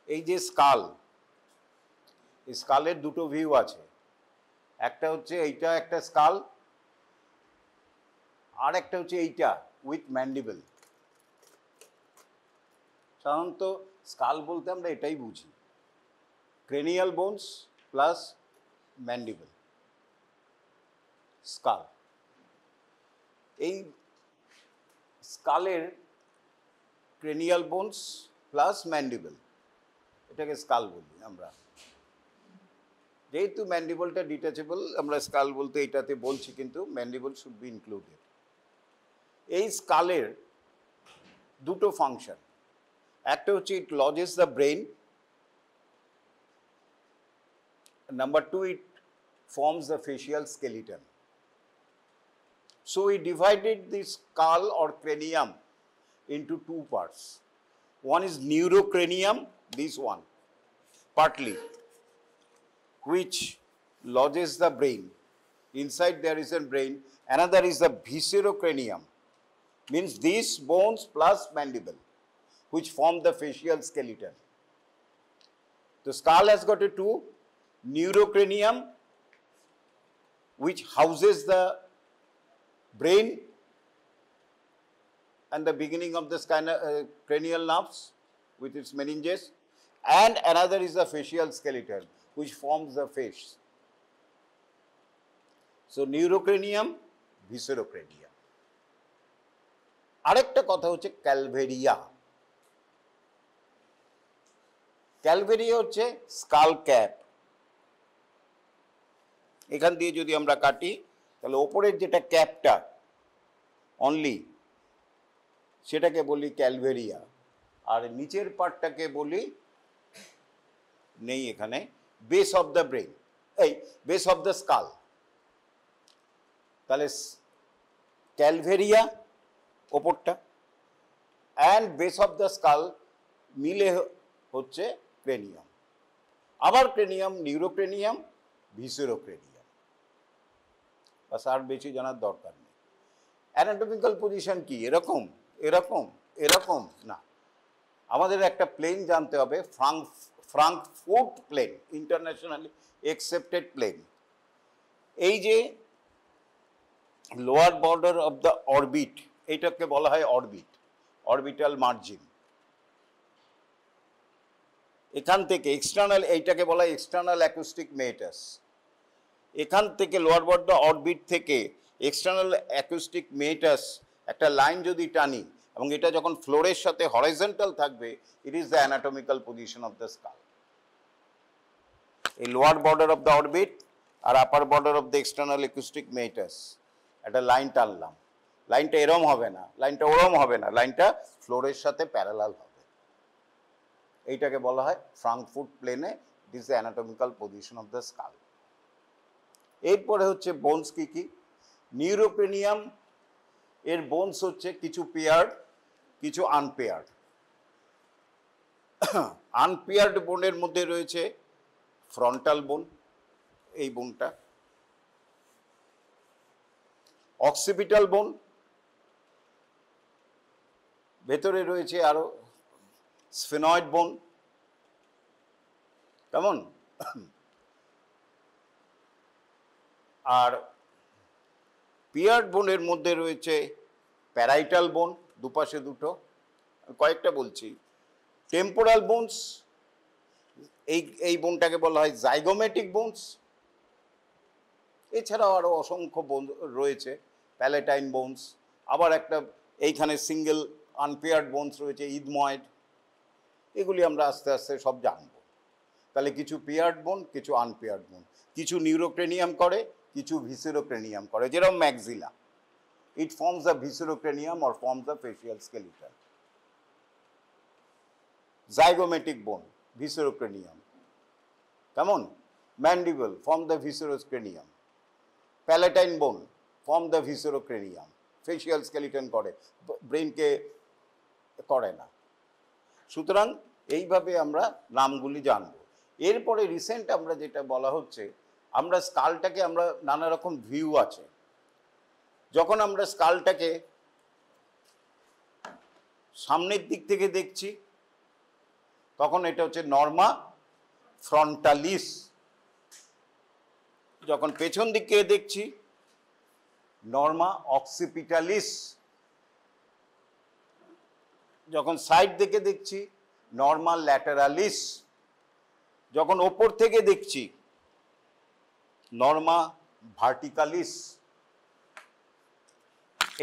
এই যে স্কাল, এই স্কালের দুটো ভিউ আছে, একটা হচ্ছে এইটা একটা স্কাল, আর একটা হচ্ছে এইটা উইথ ম্যান্ডিবল। সাধারণত স্কাল বলতে আমরা এটাই বুঝি, cranial bones plus mandible, skull. এই স্কালের ক্রেনিয়াল বোনস প্লাস ম্যান্ডিবল, এটাকে স্কাল বলি আমরা। যেহেতু ম্যান্ডিবলটা ডিটাচেবল, আমরা স্কাল বলতে এটাতে বলছি, কিন্তু ম্যান্ডিবল শুড বি ইনক্লুডেড। এই স্কালের দুটো ফাংশন, একটা হচ্ছে it lodges the brain, number two it forms the facial skeleton. So we divided the skull or cranium into two parts. One is neurocranium, this one, partly, which lodges the brain. Inside there is a brain. Another is the viscerocranium, means these bones plus mandible, which form the facial skeleton. The skull has got a two, neurocranium, which houses the brain and the beginning of the cranial nerves with its meninges, and another is the facial skeleton, which forms the face. So neurocranium, viscerocranium. আরেকটা কথা হচ্ছে ক্যালভেরিয়া। ক্যালভেরিয়া হচ্ছে skull cap. এখান দিয়ে যদি আমরা কাটি তাহলে ওপরের যেটা ক্যাপটা অনলি, সেটাকে বলি ক্যালভেরিয়া, আর নিচের পার্টটাকে বলি, নেই এখানে, বেস অফ দ্য ব্রেন, এই বেস অফ দ্য স্কাল। তাহলে ক্যালভেরিয়া ওপরটা and base of the skull মিলে হচ্ছে ক্রেনিয়াম। আবার ক্রেনিয়াম, নিউরোক্রেনিয়াম, ভিসেরোক্রেনিয়াম। বাস, আর বেশি জানার দরকার নেই। অ্যানাটমিক্যাল পজিশন কি এরকম এরকম এরকম না, আমাদের একটা প্লেন জানতে হবে, Frankfurt plane, internationally accepted plane. এই যে lower border of the orbit, এইটাকে বলা হয় অরবিট, অরবিটাল মার্জিন। এখান থেকে এক্সটার্নাল, এইটাকে বলা হয় এক্সটার্নাল অ্যাকুস্টিক মেটাস। এখান থেকে লোয়ার বর্ডার অরবিট থেকে এক্সটার্নাল অ্যাকুস্টিক মেটাস একটা লাইন যদি টানি, এবং এটা যখন ফ্লোরের সাথে হরাইজন্টাল থাকবে, it is the anatomical position of the skull. এই lower border of the orbit আর upper border of the external acoustic meatus একটা লাইন টানলাম, লাইনটা এরম হবে না, লাইনটা ওরম হবে না, লাইনটা ফ্লোরের সাথে প্যারালাল হবে। এইটাকে বলা হয় ফ্রাঙ্কফুর্ট প্লেনে, ইট is the anatomical position of the skull. এরপরে হচ্ছে বোনস কি কি। নিউরোক্রেনিয়াম এর বোনস হচ্ছে কিছু পেয়ার্ড, কিছু আনপেয়ার্ড। আনপেয়ার্ড বোনের মধ্যে রয়েছে ফ্রন্টাল বোন, এই বোনটা, অক্সিপিটাল বোন, ভেতরে রয়েছে আরো স্ফেনয়েড বোন, কেমন, আর পিয়ার্ড বোনের মধ্যে রয়েছে প্যারাইটাল বোন, দুপাশে দুটো, কয়েকটা বলছি। টেম্পোরাল বোনস, এই বোনটাকে বলা হয় জাইগোমেটিক বোনস। এছাড়াও আরো অসংখ্য বোন রয়েছে, প্যালেটাইন বোনস, আবার একটা এইখানে সিঙ্গেল আনপেয়ার্ড বোনস রয়েছে, ইদময়েড। এগুলি আমরা আস্তে আস্তে সব জানবো। তাহলে কিছু পেয়ার্ড বোন, কিছু আনপেয়ার্ড বোন, কিছু নিউরোক্রেনিয়াম করে, কিছু ভিসেরোক্রেনিয়াম করে, যেরকম maxilla, it forms the viscerocranium or forms the facial skeleton. Zygomatic bone, viscerocranium, কেমন, mandible form the viscerocranium, palatine bone form the viscerocranium, facial skeleton করে, ব্রেনকে করে না। সুতরাং এইভাবে আমরা নামগুলি জানব। এরপরে রিসেন্ট আমরা যেটা বলা হচ্ছে, আমরা স্কালটাকে, আমরা নানা রকম ভিউ আছে, যখন আমরা স্কালটাকে সামনের দিক থেকে দেখছি, তখন এটা হচ্ছে নর্মা ফ্রন্টালিস। যখন পেছন দিকে দেখছি নর্মা অক্সিপিটালিস। যখন সাইড থেকে দেখছি নর্মা ল্যাটারালিস। যখন ওপর থেকে দেখছি নর্মা ভার্টিকালিস।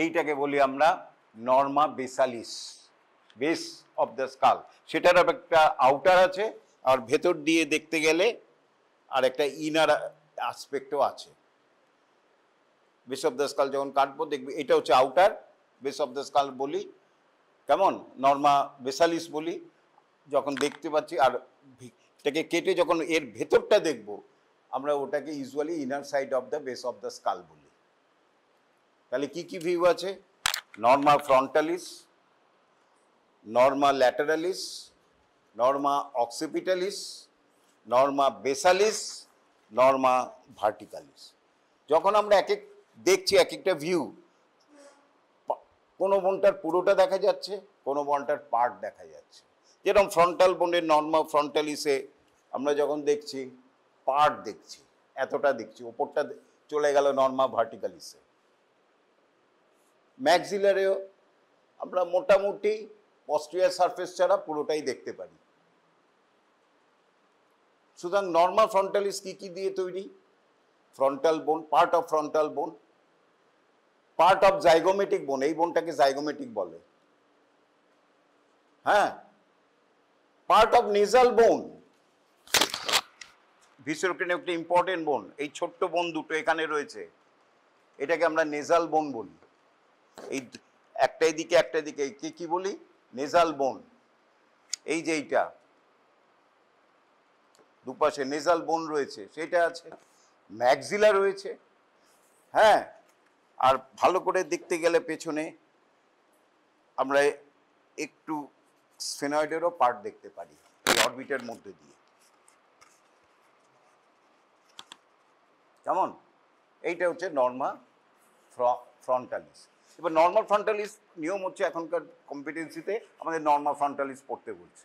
এইটাকে বলি আমরা norma basalis, base of the skull. সেটার একটা আউটার আছে আর ভেতর দিয়ে দেখতে গেলে আর একটা ইনার আসপেক্টও আছে। বেস অফ দ্য স্কাল যখন কাটবো দেখবি এটা হচ্ছে outer, base of the skull বলি, কেমন, নর্মা বেসালিস বলি যখন দেখতে পাচ্ছি। আর এটাকে কেটে যখন এর ভেতরটা দেখব আমরা ওটাকে usually inner side of the base of the skull বলি। তাহলে কি কি ভিউ আছে? Norma frontalis, norma lateralis, norma occipitalis, norma basalis, norma verticalis. যখন আমরা এক এক দেখছি এক একটা ভিউ, কোনো বোনটার পুরোটা দেখা যাচ্ছে, কোনো বোনটার পার্ট দেখা যাচ্ছে। যেরকম ফ্রন্টাল বোনের নর্মা ফ্রন্টালিসে আমরা যখন দেখছি পার্ট দেখছি, এতটা দেখছি, ওপরটা চলে গেল নর্মা ভার্টিকালিসে। ম্যাক্সিলারেও আমরা মোটামুটি পস্টেরিয়র সারফেস ছাড়া পুরোটাই দেখতে পারি। সুতরাং নর্মা ফ্রন্টালিস কি কি দিয়ে তৈরি? ফ্রন্টাল বোন, পার্ট অফ ফ্রন্টাল বোন, পার্ট অফ জাইগোমেটিক বোন, এই বোনটাকে জাইগোমেটিক বলে, হ্যাঁ, পার্ট অফ নেজাল বোন, ভিসেরোক্রেনিয়াম একটা ইম্পর্টেন্ট বোন, এই ছোট্ট বোন দুটো এখানে রয়েছে, এটাকে আমরা নেজাল বোন বলি। এই একটা দিকে একটা দিকে কি বলি? নেজাল বোন। এই যে এইটা দুপাশে নেজাল বোন রয়েছে সেটা আছে, ম্যাক্সিলা রয়েছে, হ্যাঁ। আর ভালো করে দেখতে গেলে পেছনে আমরা একটু স্ফেনয়েডেরও পার্ট দেখতে পারি এই অরবিটের মধ্যে দিয়ে, কেমন? এইটা হচ্ছে নর্মা ফ্রন্টালিস। এবার নর্মা ফ্রন্টালিস নিয়ম হচ্ছে এখনকার কম্পিটেন্সিতে আমাদের নর্মা ফ্রন্টালিস পড়তে বলছে,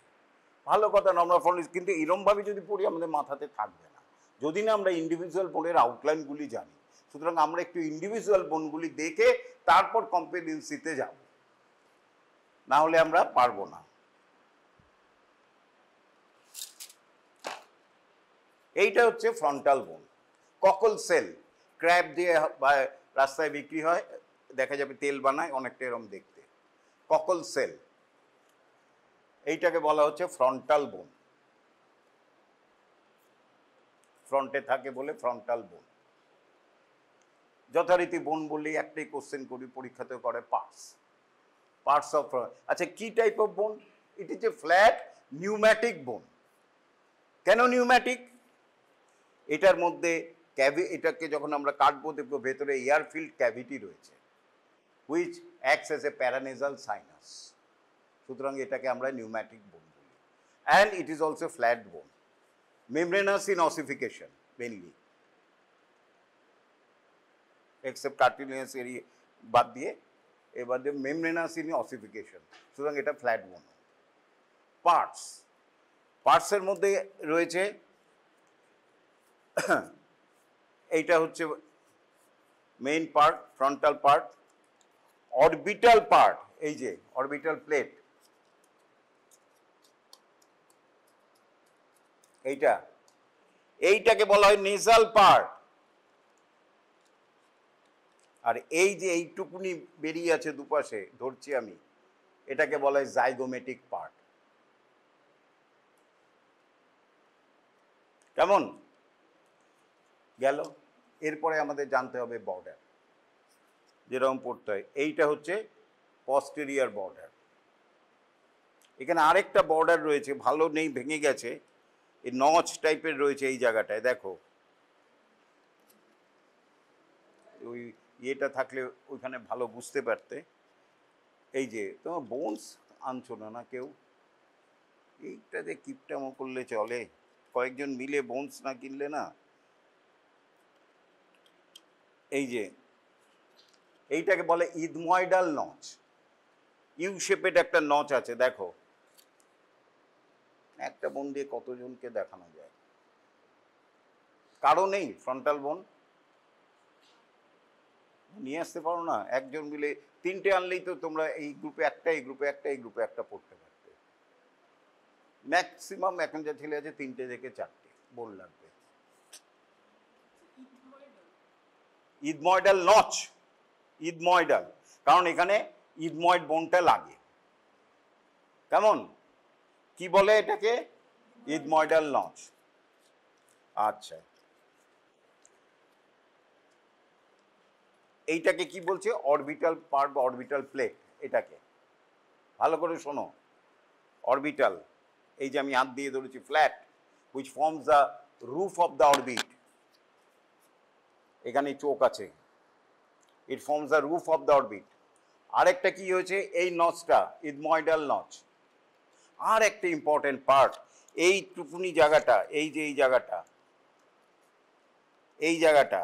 ভালো কথা নর্মা ফ্রন্টালিস, কিন্তু এরমভাবে যদি পড়ি আমাদের মাথাতে থাকবে না যদি না আমরা ইন্ডিভিজুয়াল বোনের আউটলাইনগুলি জানি। সুতরাং আমরা একটু ইন্ডিভিজুয়াল বোনগুলি দেখে তারপর কম্পিটেন্সিতে যাব, না হলে আমরা পারবো না। এইটা হচ্ছে ফ্রন্টাল বোন। ককল সেল, ক্র্যাব দিয়ে রাস্তায় বিক্রি হয়, দেখা যাবে তেল বানায়, অনেকটা এরকম দেখতে। ককল সেল, এইটাকে বলা হচ্ছে ফ্রন্টাল বোন, ফ্রন্টে থাকে বলে ফ্রন্টাল বোন। যথারীতি বোন বললেই একটাই কোশ্চেন করি, পরীক্ষাতে করে পার্টস, পার্টস অফ। আচ্ছা কি টাইপ অফ বোন? ইট ইজ এ ফ্ল্যাট নিউম্যাটিক বোন। কেন নিউম্যাটিক? এটার মধ্যে এটাকে যখন আমরা কাটবো দেখবো ভেতরে এয়ার ফিল্ড ক্যাভিটি রয়েছে, which acts as a paranasal sinus. সুতরাং এটাকে আমরা নিউম্যাটিক বোন বলি। And it is also flat bone, membranous in ossification mainly, except cartilaginous area বাদ দিয়ে, এবার দিয়ে মেমব্রেনাস ইন অসিফিকেশন। সুতরাং এটা ফ্ল্যাট বোন। পার্টস, পার্টসের মধ্যে রয়েছে এইটা হচ্ছে main part, frontal part, orbital part, এই যে অরবিটাল প্লেট, এইটাকে বলা হয় নেজাল পার্ট। আর এই যে এইটুকুনি বেরিয়ে আছে দুপাশে ধরছি আমি, এটাকে বলা হয় জাইগোমেটিক পার্ট। কেমন গেল? এরপরে আমাদের জানতে হবে বর্ডার, যেরকম পড়তে হয়। এইটা হচ্ছে পস্টেরিয়র বর্ডার। এখানে আরেকটা বর্ডার রয়েছে, ভালো নেই, ভেঙে গেছে, এই নচ টাইপের রয়েছে এই জায়গাটায়, দেখো ওই ইয়েটা থাকলে ওইখানে ভালো বুঝতে পারতে। এই যে তোমার বোনস আনছো না না কেউ, এইটাতে কিপটামো করলে চলে, কয়েকজন মিলে বোনস না কিনলে না। এই যে এইটাকে বলে ইথময়েডাল নচ, ইউ শেপেড একটা নচ আছে দেখো, একটা বোন দিয়ে কতজনকে দেখানো যায়? কারো নেই ফ্রন্টাল বোন? নিয়ে আসতে পারো না? একজন মিলে তিনটে আনলেই তো তোমরা এই গ্রুপে একটা, এই গ্রুপে একটা, এই গ্রুপে একটা পড়তে পারতে। ম্যাক্সিমাম এখন যা ছেলে আছে 3টে থেকে 4টে বোন লাগবে। ইদময়ডাল নচ, ইদময়ডাল, কারণ এখানে ইদময়েড বোনটা লাগে। কেমন? কি বলে এটাকে? ইদময়ডাল নচ। আচ্ছা, এইটাকে কি বলছে? অরবিটাল পার্ট বা অরবিটাল প্লেট। এটাকে ভালো করে শোনো, অরবিটাল, এই যে আমি হাত দিয়ে ধরেছি, flat which forms the roof of the orbit. এখানে চোখ আছে, it forms the roof of the orbit. আরেকটা কি হয়েছে? এই নচটা ইদময়ডাল নচ। আর একটা ইম্পর্টেন্ট পার্ট, এই টুকুনি জায়গাটা, এই যে এই জায়গাটা, এই জায়গাটা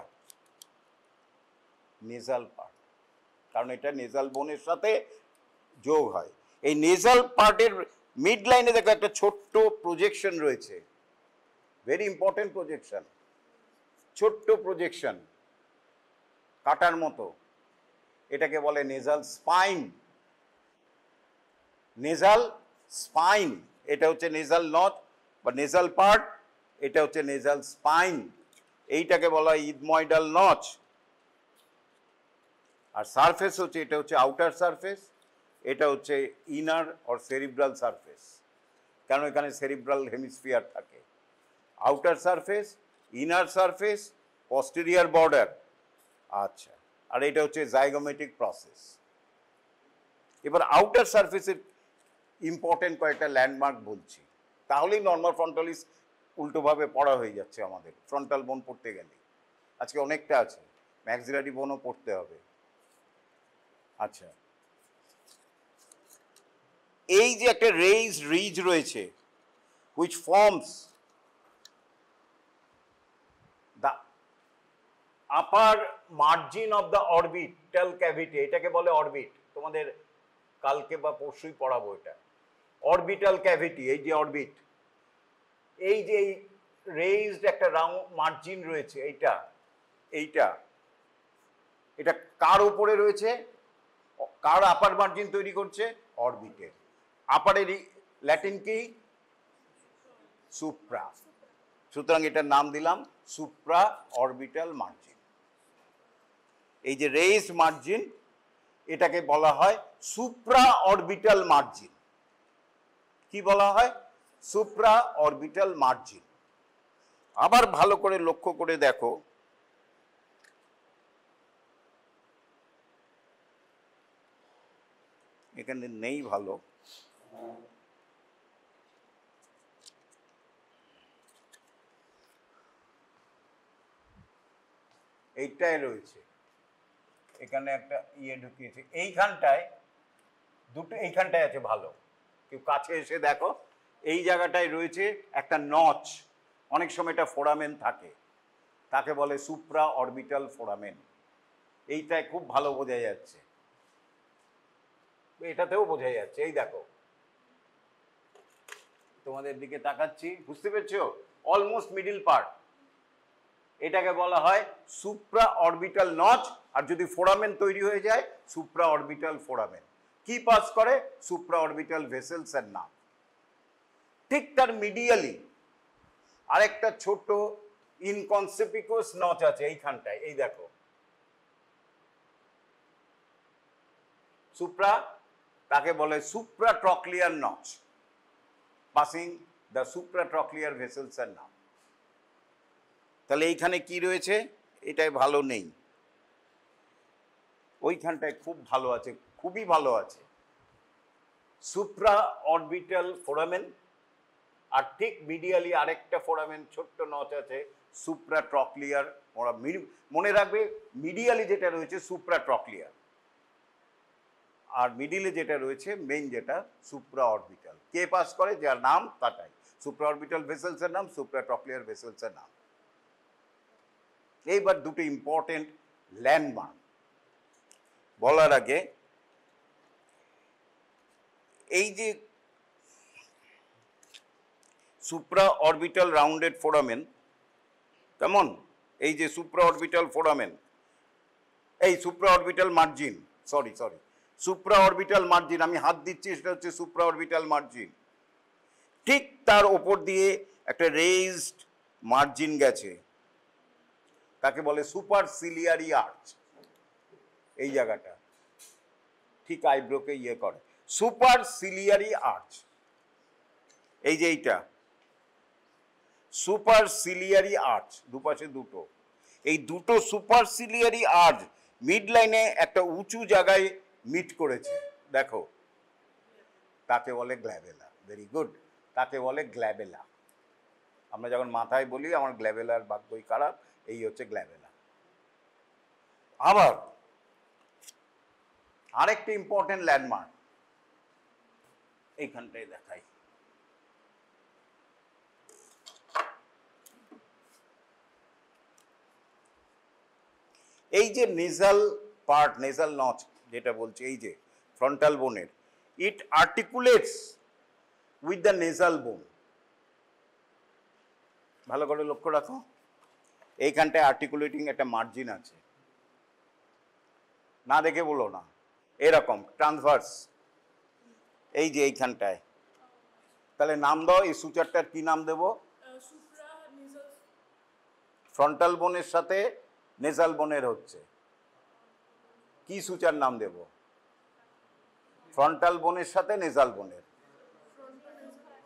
নেজাল পার্ট, কারণ এটা নেজাল বোনের সাথে যোগ হয়। এই নেজাল পার্টের মিড লাইনে দেখো একটা ছোট্ট প্রজেকশন রয়েছে, ভেরি ইম্পর্টেন্ট প্রজেকশন, ছোট্ট প্রজেকশন কাটার মতো। এটাকে বলে নেজাল স্পাইন। নেজাল স্পাইন, এটা হচ্ছে নেজাল নচ বা নেজাল পার্ট, এটা হচ্ছে নেজাল স্পাইন। এইটাকে বলা হয় ইদময়ডাল নচ। আর সারফেস হচ্ছে, এটা হচ্ছে আউটার সারফেস, এটা হচ্ছে ইনার অর সেরিব্রাল সারফেস, কারণ এখানে সেরিব্রাল হেমিস্ফিয়ার থাকে। Outer surface, inner surface, posterior border. আচ্ছা, আর এটা হচ্ছে জাইগোমেটিক প্রসেস। এবার আউটার সারফেসের ইম্পর্টেন্ট কয়েকটা ল্যান্ডমার্ক বলছি, তাহলেই নর্মাল ফ্রন্টালিস উল্টোভাবে পড়া হয়ে যাচ্ছে আমাদের ফ্রন্টাল বোন পড়তে গেলে। আজকে অনেকটা আছে, ম্যাক্সিলারি বোনও পড়তে হবে। আচ্ছা, এই যে একটা রেইজ রিজ রয়েছে which forms the upper margin of the orbital cavity, এটাকে বলে অরবিট। তোমাদের কালকে বা পরশুই পড়াবো এটা। অরবিটাল ক্যাভিটি, এই যে অরবিট, এই যে রেইজড একটা রাউন্ড মার্জিন রয়েছে, এইটা এইটা এটা কার উপরে রয়েছে? কার আপার মার্জিন তৈরি করছে? অরবিটের। আপারের ল্যাটিন কি? সুপ্রা। সুতরাং এটার নাম দিলাম সুপ্রা অরবিটাল মার্জিন। এই যে রেইজড মার্জিন, এটাকে বলা হয় সুপ্রা অরবিটাল মার্জিন। কি বলা হয়? Supra orbital margin. আবার ভালো করে লক্ষ্য করে দেখো, এখানে নেই ভালো, এইটাই রয়েছে, এখানে একটা ইয়ে ঢুকিয়েছে এইখানটায়, দুটো এইখানটায় আছে ভালো, কেউ কাছে এসে দেখো, এই জায়গাটায় রয়েছে একটা নচ, অনেক সময় এটা ফোরামেন থাকে, তাকে বলে সুপ্রা অরবিটাল ফোরামেন। এইটায় খুব ভালো বোঝা যাচ্ছে, এটাতেও বোঝা যাচ্ছে, এই দেখো, তোমাদের দিকে তাকাচ্ছি, বুঝতে পেরেছো? অলমোস্ট মিডিল পার্ট, এটাকে বলা হয় সুপ্রা অরবিটাল নচ। আর যদি ফোরামেন তৈরি হয়ে যায়, সুপ্রা অরবিটাল ফোরামেন। কি পাস করে? সুপ্রা অরবিটাল ভেসেলস এর নাম। ঠিক তার মিডিয়ালি আরেকটা ছোট ইনকনসিপিকুয়াস নচ আছে এইখানটায়, এই দেখো, সুপ্রা, তাকে বলে supra trochlear notch, passing the supra trochlear vessels এর নাম। তাহলে এইখানে কি রয়েছে? এটাই ভালো নেই, ওইখানটায় খুব ভালো আছে, খুবই ভালো আছে, সুপ্রা অরবিটাল ফোরামেন। আর ঠিক মিডিয়ালি আরেকটা ফোরামেন ছোট্ট নচ আছে, সুপ্রা ট্রক্লিয়ার। মনে রাখবে, মিডিয়ালি যেটা রয়েছে সুপ্রা ট্রক্লিয়ার, আর মিডিলে যেটা রয়েছে মেইন যেটা সুপ্রা অরবিটাল। কে পাস করে? যার নাম তাটাই। সুপ্রা অরবিটাল ভেসেলস এর নাম, সুপ্রা ট্রক্লিয়ার ভেসেলস এর নাম। এইবার দুটো ইম্পর্টেন্ট ল্যান্ডমার্ক বলার আগে, এই যে সুপ্রা অরবিটাল রাউন্ডেড ফোরামেন, কেমন, এই যে সুপ্রা অরবিটাল ফোরামেন, এই supra orbital margin, sorry supra orbital margin, আমি হাত দিচ্ছি, সেটা হচ্ছে সুপ্রা অরবিটাল মার্জিন। ঠিক তার ওপর দিয়ে একটা রেইজড মার্জিন গেছে, তাকে বলে সুপারসিলিয়ারি আর্চ। এই জায়গাটা ঠিক আইব্রোকে ইয়ে করে, সুপারসিলিয়ারি আর্চ। এই যে এইটা সুপারসিলিয়ারি আর্চ, দুপাশে দুটো, এই দুটো সুপারসিলিয়ারি আর্চ মিড লাইনে একটা উঁচু জায়গায় মিট করেছে, দেখো, তাকে বলে গ্ল্যাবেলা। ভেরি গুড, তাকে বলে গ্ল্যাবেলা। আমরা যখন মাথায় বলি আমার গ্ল্যাবেলার ভাগ্যই খারাপ, এই হচ্ছে গ্ল্যাবেলা। আবার আরেকটা ইম্পর্টেন্ট ল্যান্ডমার্ক এইখানটায় দেখাই, এই যে নেজাল পার্ট, নেজাল নচ যেটা বলছে, এই যে ফ্রন্টাল বোনের, ইট আর্টিকুলেটস উইথ দ্য নেজাল বোন। ভালো করে লক্ষ্য রাখো, এইখানটায় আর্টিকুলেটিং একটা মার্জিন আছে, না দেখে বলো না, এরকম ট্রান্সভার্স, এই যে এইখানটায়। তাহলে নাম দাও, এই সুচারটার কি নাম দেব? ফ্রন্টাল বোনের সাথে নেজাল বোনের হচ্ছে কি সুচার নাম দেব? ফ্রন্টাল বোনের সাথে নেজাল বোনের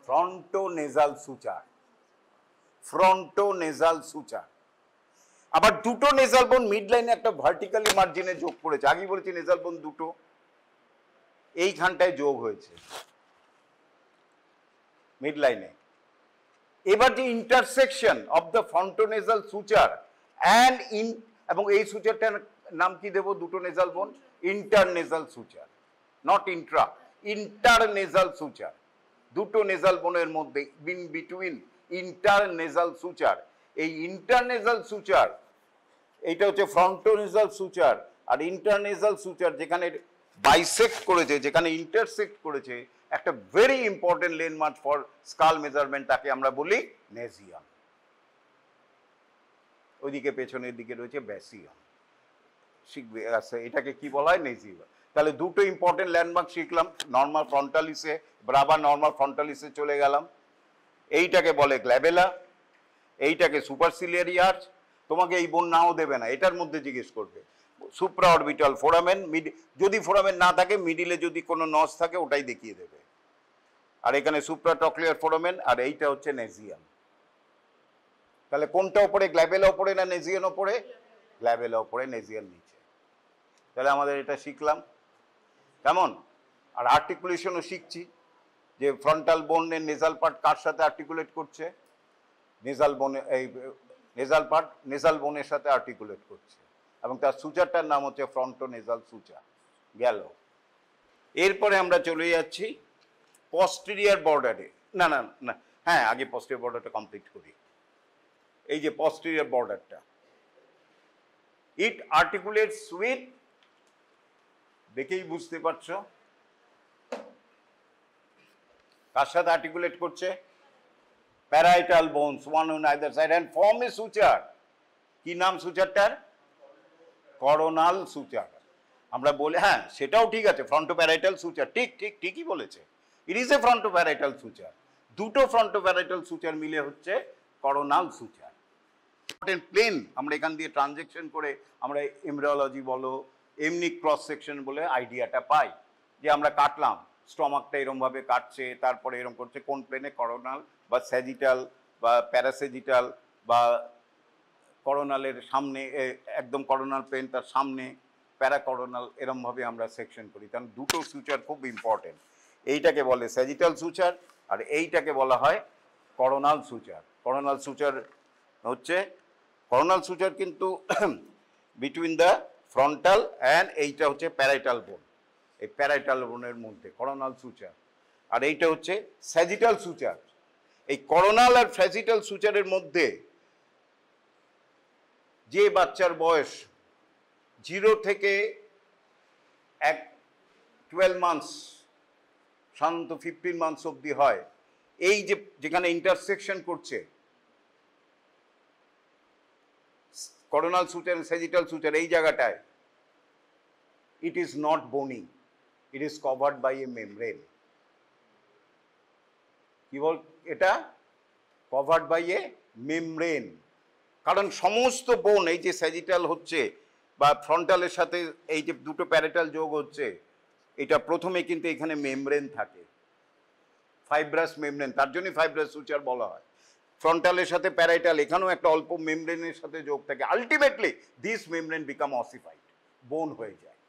fronto nasal suture, fronto nasal suture. আবার দুটো নেজাল বোন মিড লাইনে একটা ভার্টিক্যালি মার্জিনে যোগ করেছে, আগেই বলেছি নেজাল বোন দুটো, এইখানটায় যোগ হয়েছে মিড লাইনে। এবার যে intersection of the frontonasal suture and in, এবং এই সুচারটার নাম কি দেব? দুটো nasal bone, internasal suture, not intra, internasal suture. দুটো নেজাল বোনের মধ্যে ইন বিটুইন ইন্টারনেজাল সুচার, এই ইন্টারনেজাল সুচার, এইটা হচ্ছে ফ্রন্টোনেজাল সুচার। আর ইন্টারনেজাল সুচার যেখানে বাইসেক্ট করেছে, যেখানে ইন্টারসেক্ট করেছে, একটা very important landmark for skull measurement, তাকে আমরা বলি নেজিয়াম। ওইদিকে পেছনের দিকে রয়েছে ব্যাসিয়াম, শিখবে এটাকে কি বলা হয়? নেজিয়াম। তাহলে দুটো ইম্পর্টেন্ট ল্যান্ডমার্ক শিখলাম, নর্মাল ফ্রন্টালিসে, আবার নর্মাল ফ্রন্টালিসে চলে গেলাম। এইটাকে বলে গ্ল্যাবেলা, এইটাকে সুপারসিলিয়ারি আর্চ। তোমাকে এই বোন নাও দেবে না, এটার মধ্যে জিজ্ঞেস করবে সুপ্রা অরবিটাল ফোরামেন, যদি ফোরামেন না থাকে মিডিলে যদি কোনো নস থাকে ওটাই দেখিয়ে দেবে। আর এখানে সুপ্রা টকলিয়ার ফোরামেন, আর এইটা হচ্ছে নেজিয়াম। তাহলে কোনটা ওপরে, গ্ল্যাবেলা ওপরে না নেজিয়ান ওপরে? গ্ল্যাবেলা ওপরে, নেজিয়ান নিচে। তাহলে আমাদের এটা শিখলাম, কেমন? আর আর্টিকুলেশনও শিখছি, যে ফ্রন্টাল বোনের নেজাল পার্ট কার সাথে আর্টিকুলেট করছে? নেজাল বোনে, এই নেজাল পার্ট নেজাল বোনের সাথে আর্টিকুলেট করছে, এবং তার সুচারটার নাম হচ্ছে ফ্রন্টোনেজাল সুচার। গেল। এরপরে আমরা চলে যাচ্ছি পস্টেরিয়র বর্ডারে। না না না, হ্যাঁ, আগে পস্টেরিয়র বর্ডারটা কমপ্লিট করি। এই যে পস্টেরিয়র বর্ডারটা, ইট আর্টিকুলেটস উইথ, দেখেই বুঝতে পারছো কার সাথে আর্টিকুলেট করছে? Parietal bones, one on either side, and form a suture. কি নাম সুচারটার? Coronal suture. আমরা বলি, হ্যাঁ সেটাও ঠিক আছে, ফ্রন্টোপ্যারাইটাল সুচার, ঠিকই বলেছে, ইট ইজ এ ফ্রন্টোপ্যারাইটাল সুচার। দুটো ফ্রন্টোপ্যারাইটাল সুচার মিলে হচ্ছে করোনাল সুচার। প্লেন আমরা এখান দিয়ে ট্রানজেকশন করে আমরা এমব্রায়োলজি বলো, এমনি ক্রস সেকশন বলে আইডিয়াটা পাই, যে আমরা কাটলাম, স্টমাকটা এরম ভাবে কাটছে, তারপরে এরম করছে, কোন প্লেনে? করোনাল বা স্যাজিটাল বা প্যারাসেজিটাল বা করোনালের সামনে, একদম করোনাল প্লেন তার সামনে, প্যারাকরোনাল, এরমভাবে আমরা সেকশন করি। কারণ দুটো সুচার খুব ইম্পর্টেন্ট, এইটাকে বলে স্যাজিটাল সুচার আর এইটাকে বলা হয় করোনাল সুচার। করোনাল সুচার হচ্ছে, করোনাল সুচার কিন্তু বিটুইন দ্য ফ্রন্টাল অ্যান্ড এইটা হচ্ছে প্যারাইটাল বোন, এই প্যারাইটাল বোনের মধ্যে করোনাল সুচার। আর এইটা হচ্ছে স্যাজিটাল সুচার। এই করোনাল আর স্যাজিটাল সুচারের মধ্যে যে বাচ্চার বয়স 0 থেকে 12 মান্থস, সাধারণত 15 মান্থস অবধি হয়, এই যে যেখানে ইন্টারসেকশন করছে করোনাল সুচার সেজিটাল সুচার, এই জায়গাটায় it is not bony, it is covered by a membrane. কি বল এটা? covered by a membrane. কারণ সমস্ত বোন এই যে স্যাজিটাল হচ্ছে বা ফ্রন্টালের সাথে এই যে দুটো প্যারাটাল যোগ হচ্ছে, এটা প্রথমে কিন্তু এখানে মেমব্রেন থাকে, ফাইব্রাস মেমব্রেন, তার জন্যই ফাইব্রাস সুচার বলা হয়। ফ্রন্টালের সাথে প্যারাইটাল এখানেও একটা অল্প মেমব্রেনের সাথে যোগ থাকে। আলটিমেটলি দিস মেমব্রেন বিকাম অসিফাইড, বোন হয়ে যায়।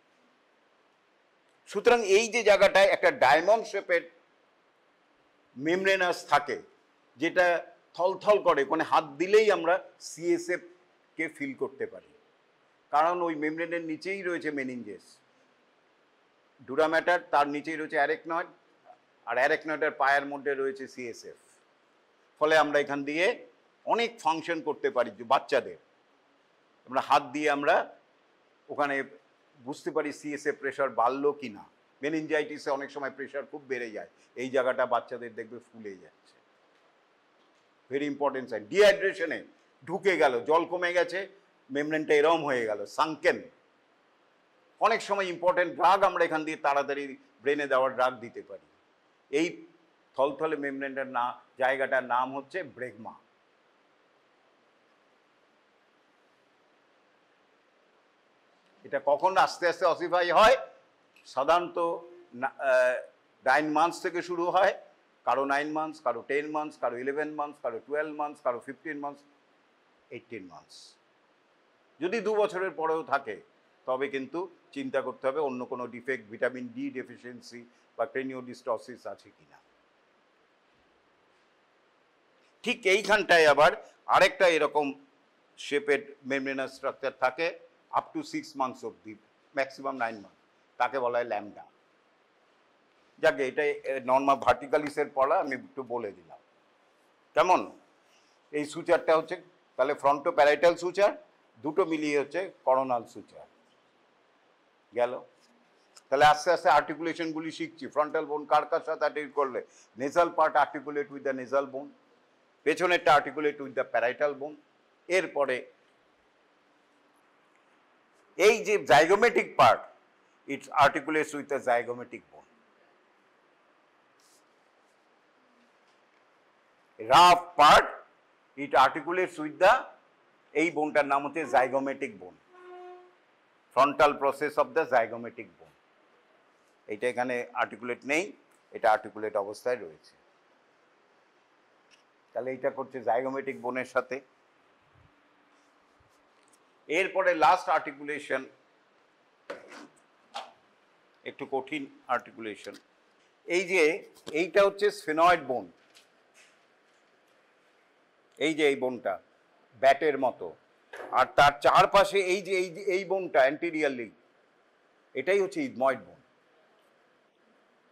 সুতরাং এই যে জায়গাটায় একটা ডায়মন্ড শেপের মেমব্রেনাস থাকে, যেটা থলথল করে, মানে হাত দিলেই আমরা সিএসএফ কে ফিল করতে পারি, কারণ ওই মেমব্রেনের নিচেই রয়েছে মেনিনজেস, ডুরা ম্যাটার, তার নিচেই রয়েছে অ্যারেকনয়েড, আর অ্যারেকনয়েডের পায়ের মধ্যে রয়েছে সিএসএফ। ফলে আমরা এখান দিয়ে অনেক ফাংশন করতে পারি। বাচ্চাদের আমরা হাত দিয়ে আমরা ওখানে বুঝতে পারি সিএসএফ প্রেশার বাড়লো কি না। মেনিনজাইটিসে অনেক সময় প্রেশার খুব বেড়ে যায়, এই জায়গাটা বাচ্চাদের দেখবে ফুলে যাচ্ছে, ভেরি ইম্পর্টেন্ট সাইন। ডিহাইড্রেশনে ঢুকে গেল, জল কমে গেছে, মেমব্রেনটা এরম হয়ে গেল, সাংকেন। অনেক সময় ইম্পর্টেন্ট ড্রাগ আমরা এখান দিয়ে তাড়াতাড়ি ব্রেনে দেওয়ার ড্রাগ দিতে পারি। এই থলথলে মেমব্রেনটার জায়গাটার নাম হচ্ছে ব্রেগমা। এটা কখন আস্তে আস্তে অসিফাই হয়? সাধারণত 9 মান্থস থেকে শুরু হয়, কারো 9 মান্থস, কারো 10 মান্থস, কারো 11 মান্থস, কারো 12 মান্থস, কারো 15 মান্থস, 18 মান্থস। যদি 2 বছরের পরেও থাকে তবে কিন্তু চিন্তা করতে হবে অন্য কোনো ডিফেক্ট, ভিটামিন ডি ডেফিসিয়েন্সি বা ক্রেনিওডিস্টসিস আছে কিনা। ঠিক এইখানটায় আবার আরেকটা এরকম শেপের মেমব্রেনাস স্ট্রাকচার থাকে আপ টু 6 মান্থস অবধি, ম্যাক্সিমাম 9 মান্থ, তাকে বলা হয় ল্যামডা। যাকে এটা নর্মাল ভার্টিকালিসের পড়া, আমি একটু বলে দিলাম কেমন। এই সুচারটা হচ্ছে তাহলে ফ্রন্টো প্যারাইটাল সুচার, দুটো মিলিয়ে হচ্ছে করোনাল সুচার গেল। তাহলে আস্তে আস্তে আর্টিকুলেশনগুলি শিখছি। ফ্রন্টাল বোন কার কার সাথে আর্টিকুলেট করলে? Nasal part articulate with the nasal bone, পেছনেরটা articulate with the parietal bone. এরপরে এই যে zygomatic part, its articulates with the zygomatic bone. Rough part it articulates with the, এই বোনটার নাম হচ্ছে zygomatic bone, frontal process of the zygomatic bone. এইটা এখানে আর্টিকুলেট নেই, এটা আর্টিকুলেট অবস্থায় রয়েছে। তাহলে এইটা করছে জাইগোমেটিক বোনের সাথে। এরপরে লাস্ট আর্টিকুলেশন, একটু কঠিন আর্টিকুলেশন। এই যে এইটা হচ্ছে স্ফেনয়েড বোন, এই যে এই বোনটা ব্যাটের মতো, আর তার চারপাশে এই যে এই বোনটা অ্যান্টেরিয়রলি, এটাই হচ্ছে ইথময়েড বোন।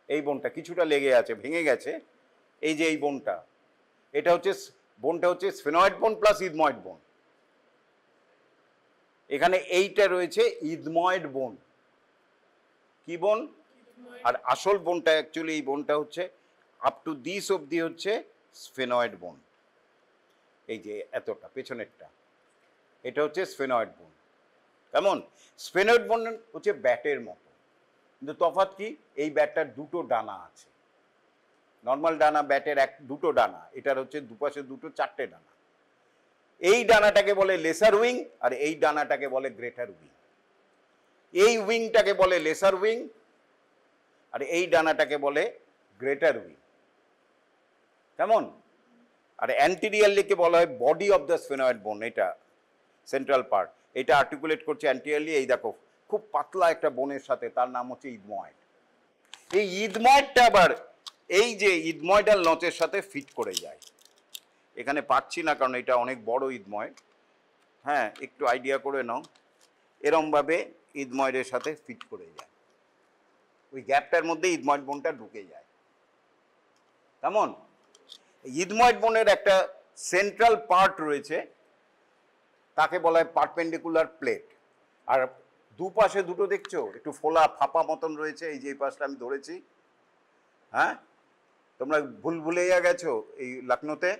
এই বোনটা কিছুটা লেগে আছে, ভেঙে গেছে, এই যে এই বোনটা, এটা হচ্ছে বোনটা হচ্ছে স্ফেনয়েড বোন প্লাস ইথময়েড বোন। এখানে এইটা রয়েছে ইথময়েড বোন। কি বোন? আর আসল বোনটা অ্যাকচুয়ালি এই বোনটা হচ্ছে আপ টু দিস অবধি হচ্ছে স্ফেনয়েড বোন। এই যে এতটা পেছনেরটা, এটা হচ্ছে স্ফেনয়েড বোন। কেমন? স্ফেনয়েড বোন হচ্ছে ব্যাটের মতো, কিন্তু তফাৎ কি? এই ব্যাটটার দুটো ডানা আছে। নর্মাল ডানা ব্যাটের দুটো ডানা, এটার হচ্ছে দুপাশে দুটো, 4টে ডানা। এই ডানাটাকে বলে লেসার উইং, আর এই ডানাটাকে বলে গ্রেটার উইং। এই উইংটাকে বলে লেসার উইং, আর এই ডানাটাকে বলে গ্রেটার উইং। কেমন? আর অ্যান্টেরিয়রলিকে বলা হয় বডি অফ দ্য স্ফেনয়েড বোন, এটা সেন্ট্রাল পার্ট। এটা আর্টিকুলেট করছে অ্যান্টেরিয়রলি, এই দেখো খুব পাতলা একটা বোনের সাথে, তার নাম হচ্ছে ইথময়েড। এই ইথময়েডটা আবার এই যে ইথময়েডাল নচের সাথে ফিট করে যায়। এখানে পাচ্ছি না কারণ এটা অনেক বড় ইথময়েড। হ্যাঁ, একটু আইডিয়া করে নাও, এরমভাবে ইথময়েডের সাথে ফিট করে যায়, ওই গ্যাপটার মধ্যে ইথময়েড বোনটা ঢুকে যায়। কেমন? ইথময়েড বোনের একটা সেন্ট্রাল পার্ট রয়েছে, তাকে বলা হয় পারপেন্ডিকুলার প্লেট। আর দুপাশে দুটো দেখছো একটু ফোলা ফাঁপা মতন রয়েছে, এই যে এই পাশটা আমি ধরেছি, হ্যাঁ, তোমরা ভুলেইয়া গেছো এই লখনৌতে,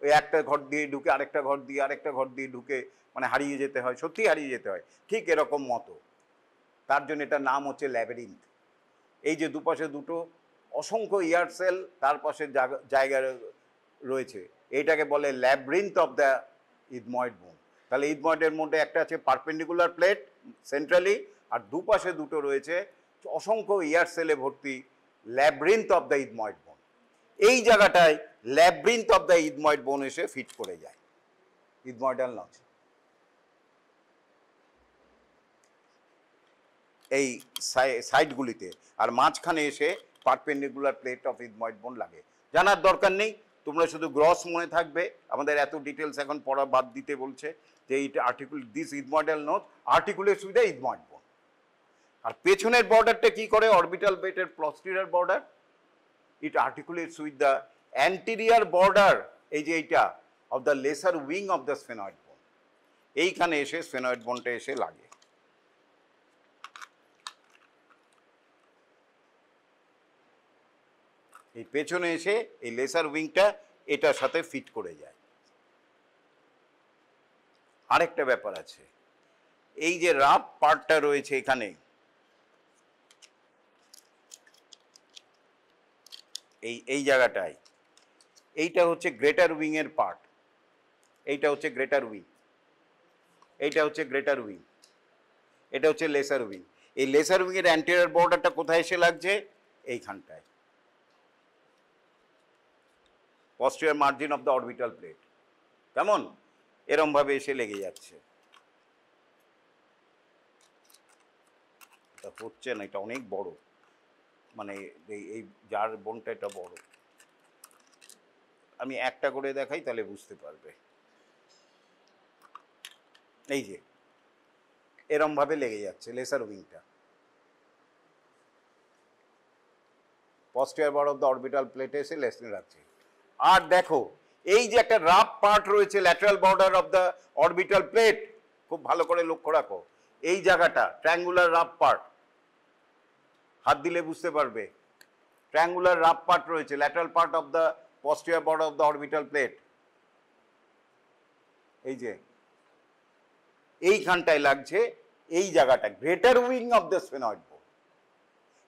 ওই একটা ঘর দিয়ে ঢুকে আরেকটা ঘর দিয়ে আরেকটা ঘর দিয়ে ঢুকে মানে হারিয়ে যেতে হয়, সত্যি হারিয়ে যেতে হয়, ঠিক এরকম মতো। তার জন্য এটার নাম হচ্ছে ল্যাবিরিন্থ। এই যে দুপাশে দুটো অসংখ্য ইয়ার সেল তার পাশে জায়গা রয়েছে, এইটাকে বলে ল্যাবিরিন্থ অফ দ্য ইথময়েড বোন। তাহলে ইথময়েডের মধ্যে একটা আছে পারপেন্ডিকুলার প্লেট সেন্ট্রালি, আর দুপাশে দুটো রয়েছে অসংখ্য ইয়ার সেলে ভর্তি ল্যাবিরিন্থ অফ দ্য ইথময়েড বোন। এই জায়গাটায় ল্যাবিরিন্থ অফ দ্য ইথময়েড বোন এসে ফিট করে যায় ইথময়েডাল নচ। এই সাইডগুলিতে, আর মাঝখানে এসে পারপেন্ডিকুলার প্লেট অফ ইথময়েড বোন লাগে। জানার দরকার নেই, তোমরা শুধু গ্রস মনে থাকবে, আমাদের এত ডিটেলস এখন পড়া বাদ দিতে বলছে যে এইটা this ethmoidal notch articulates with the ethmoid bone. আর পেছনের বর্ডারটা কি করে, অরবিটাল প্লেটের posterior border, it articulates with the anterior border, এই যে এইটা of the lesser wing of the sphenoid bone. এইখানে এসে স্ফেনয়েড বোনটা এসে লাগে। এই পেছনে এসে এই লেসার উইংটা এটার সাথে ফিট করে যায়। আরেকটা ব্যাপার আছে, এই যে রাফ পার্টটা রয়েছে এখানে, এই জায়গাটায়, এইটা হচ্ছে গ্রেটার উইং এর পার্ট, এইটা হচ্ছে গ্রেটার উইং, এইটা হচ্ছে গ্রেটার উইং, এটা হচ্ছে লেসার উইং। এই লেসার উইং এর অ্যান্টেরিয়র বর্ডারটা কোথায় এসে লাগছে, এইখানটায়, posterior margin of the orbital plate। কেমন এরম ভাবে এসে লেগে যাচ্ছে। এটা হচ্ছে না, এটা অনেক বড়, মানে এই যার বোনটা এটা বড়। আমি একটা করে দেখাই তাহলে বুঝতে পারবে। এই যে এরম ভাবে লেগে যাচ্ছে laser উইংটা, posterior border of the orbital plate এসে লেসনে রাখছে। আর দেখো এই যে একটা রাফ পার্ট রয়েছে lateral border of the orbital plate, খুব ভালো করে লক্ষ্য রাখো এই জায়গাটা ট্রায়াঙ্গুলার রাফ পার্ট, হাত দিলে বুঝতে পারবে, ট্রায়াঙ্গুলার রাফ পার্ট রয়েছে lateral part of the posterior border of the orbital plate। এই যে এইখানটায় লাগছে, এই জায়গাটা greater wing of the sphenoid bone,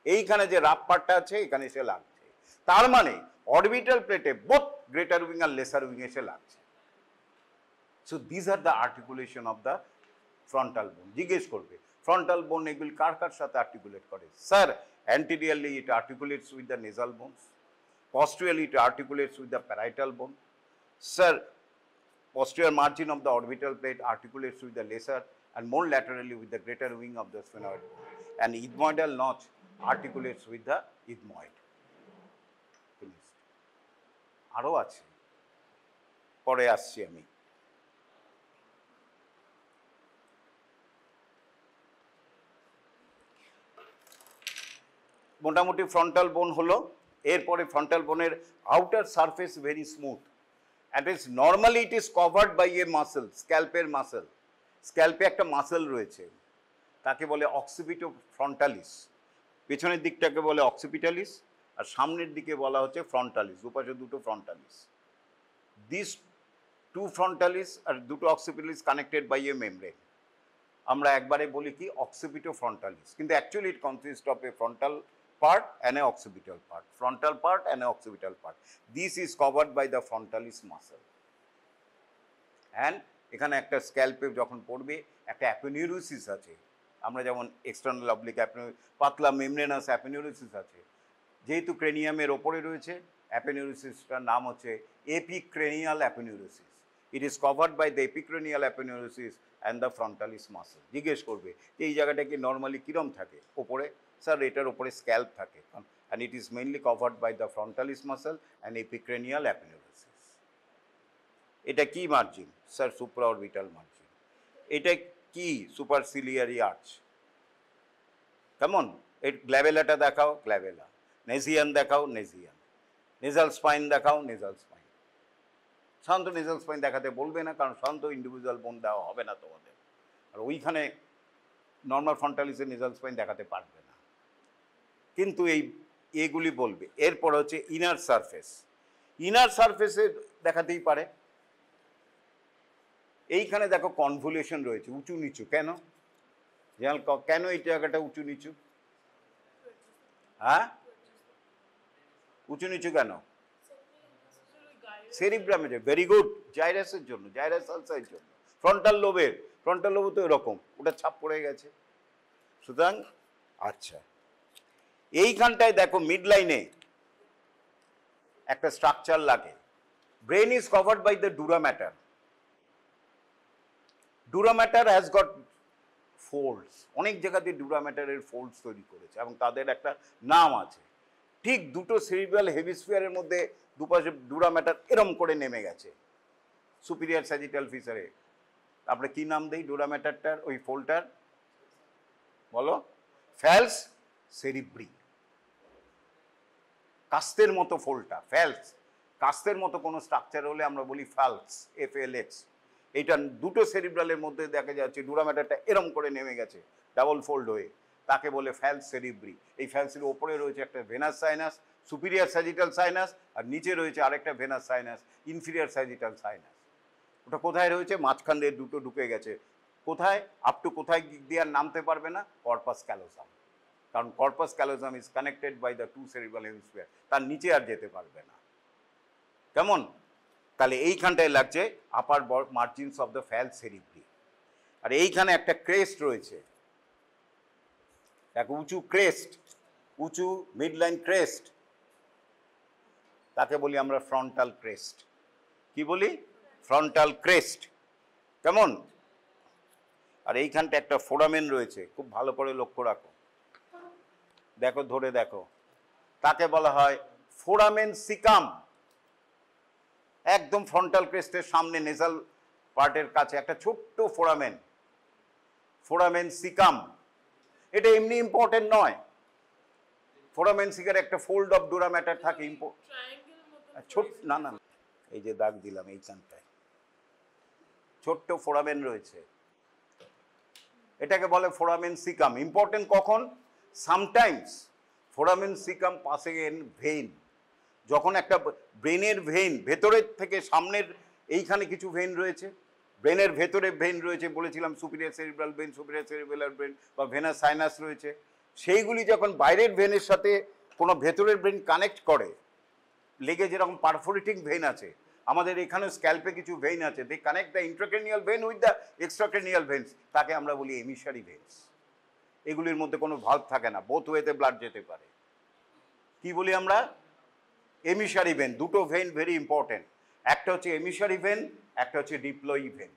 এইখানে যে রাফ পার্টটা আছে এখানে এসে লাগছে। তার মানে অরবিটাল প্লেটে বোথ গ্রেটার উইং আর লেসার উইং এসে লাগছে। So this are the articulation of the frontal বোন। জিজ্ঞেস করবে ফ্রন্টাল বোন এগুলি কার কার সাথে আর্টিকুলেট করে, sir anteriorly it articulates with the nasal bones, posteriorly it articulates with the parietal bone, sir posterior margin of the orbital plate articulates with the lesser and more laterally with the greater wing of the sphenoid bone, and ethmoidal notch articulates with the ethmoid। আরো আছে, পরে আসছি আমি। মোটামুটি frontal বোন হলো। এরপরে frontal বোনের outer surface very smooth, and is normally it is covered by a muscle, স্ক্যাল্পের মাসেল। স্ক্যাল্পে একটা মাসেল রয়েছে, তাকে বলে অক্সিপিটো ফ্রন্টালিস। পেছনের দিকটাকে বলে অক্সিপিটালিস, আর সামনের দিকে বলা হচ্ছে ফ্রন্টালিস, দুপাশে দুটো ফ্রন্টালিস। দিস টু ফ্রন্টালিস আর দুটো অক্সিপিটালিস কানেক্টেড বাই এ মেমব্রেন। আমরা একবারে বলি কি অক্সিপিটো ফ্রন্টালিস, কিন্তু actually it consist of A frontal part and a occipital part, frontal part and a occipital part. This is covered by the frontalis muscle, and এখানে একটা স্ক্যাল্পে যখন পড়বে একটা অ্যাপেনিউরোসিস আছে, আমরা যেমন এক্সটার্নাল অবলিক পাতলা মেমব্রেনাস অ্যাপেনিউরোসিস আছে, যেহেতু ক্রেনিয়ামের ওপরে রয়েছে অ্যাপেনিউরোসিসটার নাম হচ্ছে epicranial aponeurosis. It is covered by the epicranial aponeurosis and the frontalis muscle. জিজ্ঞেস করবে যে এই জায়গাটা কি নর্মালি কিরম থাকে, ওপরে, স্যার এটার ওপরে স্ক্যাল্প থাকে, and it is mainly covered by the frontalis muscle and epicranial aponeurosis. এটা কি মার্জিন, স্যার সুপ্রাঅরবিটাল মার্জিন। এটা কি সুপারসিলিয়ারি আর্চ। কেমন এই গ্ল্যাবেলাটা দেখাও, গ্ল্যাবেলা। নেজিয়ান দেখাও, নেজিয়ান। নেজাল স্পাইন দেখাও, নেজাল স্পাইন। শান্ত নেজাল স্পাইন দেখাতে বলবে না, কারণ শান্ত ইন্ডিভিজুয়াল বোন দেওয়া হবে না তোমাদের, আর ওইখানে নর্মাল ফ্রন্টালিসের নেজাল স্পাইন দেখাতে পারবে না। কিন্তু এই এগুলি বলবে। এরপর হচ্ছে ইনার সারফেস। ইনার সারফেসে দেখাতেই পারে, এইখানে দেখো কনভলিউশন রয়েছে, উঁচু নিচু। কেন যেমন কেন এই জায়গাটা উঁচু নিচু? হ্যাঁ, উঁচু নিচু কেন? সেরিব্রামের, ভেরি গুড, জাইরাসের জন্য, জাইরাস আলসারের জন্য। ফ্রন্টাল লোবের, ফ্রন্টাল লোব তো এরকম, ওটা ছাপ পড়ে গেছে। সুতরাং আচ্ছা, এইখানটায় দেখো মিড লাইনে একটা স্ট্রাকচার লাগে। Brain is covered by the dura mater. Dura mater has got folds, অনেক জায়গাতে ডুরা ম্যাটারের ফোল্ডস তৈরি করেছে এবং তাদের একটা নাম আছে। ঠিক দুটো সেরিব্রাল হেমিস্ফিয়ারের মধ্যে দুপাশে ডুরা ম্যাটার এরম করে নেমে গেছে সুপিরিয়র স্যাজিটাল ফিচারে। আমরা কি নাম দেই ডুরা ম্যাটারটার, ওই ফোল্ডটার? বলো, ফ্যালস সেরিব্রি। কাস্তের মতো ফোল্ডটা, ফ্যালস, কাস্তের মতো কোনো স্ট্রাকচার হলে আমরা বলি ফ্যালস, FLX। এইটা দুটো সেরিব্রালের মধ্যে দেখা যাচ্ছে ডুরা ম্যাটারটা এরম করে নেমে গেছে ডাবল ফোল্ড হয়ে, তাকে বলে ফ্যালস সেরিব্রি। এই ফ্যালসের ওপরে রয়েছে একটা venous sinus, superior sagittal sinus, আর নিচে রয়েছে আরেকটা venous sinus, inferior sagittal sinus. ওটা কোথায় রয়েছে? মাঝখান দিয়ে দুটো ঢুকে গেছে। কোথায়? আপ টু কোথায় দিয়ে আর নামতে পারবে না? Corpus callosum. কারণ corpus callosum is connected by the two cerebral hemisphere, তার নিচে আর যেতে পারবে না। কেমন? তাহলে এইখানটায় লাগছে আপার মার্জিনস অফ দ্য ফ্যালস সেরিব্রি। আর এইখানে একটা ক্রেস্ট রয়েছে, এক উঁচু ক্রেস্ট, উঁচু মিডলাইন ক্রেস্ট, তাকে বলি আমরা ফ্রন্টাল ক্রেস্ট। কি বলি? Frontal crest. কেমন? আর এইখানটা একটা ফোরামেন রয়েছে, খুব ভালো করে লক্ষ্য রাখো, দেখো ধরে দেখো, তাকে বলা হয় ফোরামেন সিকাম। একদম ফ্রন্টাল ক্রেস্টের সামনে নেজাল পার্টের কাছে একটা ছোট্ট ফোরামেন, ফোরামেন সিকাম। এটা এমনি ইম্পর্টেন্ট নয়। ফোরামেন সিকার একটা ফোল্ড অফ ডুরা ম্যাটার থাকে, ছোট না না, এই যে দাগ দিলাম এইখানটায় ছোট্ট ফোরামেন রয়েছে, এটাকে বলে ফোরামেন সিকাম। ইম্পর্টেন্ট কখন? Sometimes foramen caecum passing in vein. যখন একটা ব্রেনের ভেইন ভেতরের থেকে সামনের, এইখানে কিছু ভেইন রয়েছে, ব্রেনের ভেতরে ভেইন রয়েছে, বলেছিলাম superior cerebral vein, superior cerebral vein বা ভেনাস সাইনাস রয়েছে। সেইগুলি যখন বাইরের ভেনের সাথে কোনো ভেতরের ব্রেন কানেক্ট করে, লেগে যেরকম পারফোরেটিং ভেইন আছে, আমাদের এখানে স্ক্যাল্পে কিছু ভেইন আছে, they connect the intracranial vein with the extracranial veins, তাকে আমরা বলি এমিসারি ভেইনস। এগুলির মধ্যে কোনো ভাল্ব থাকে না, বোথ ওয়েতে ব্লাড যেতে পারে। কি বলি আমরা? Emissary vein. দুটো ভেইন ভেরি ইম্পর্টেন্ট, একটা হচ্ছে এমিসারি ভেন, একটা হচ্ছে diploic vein.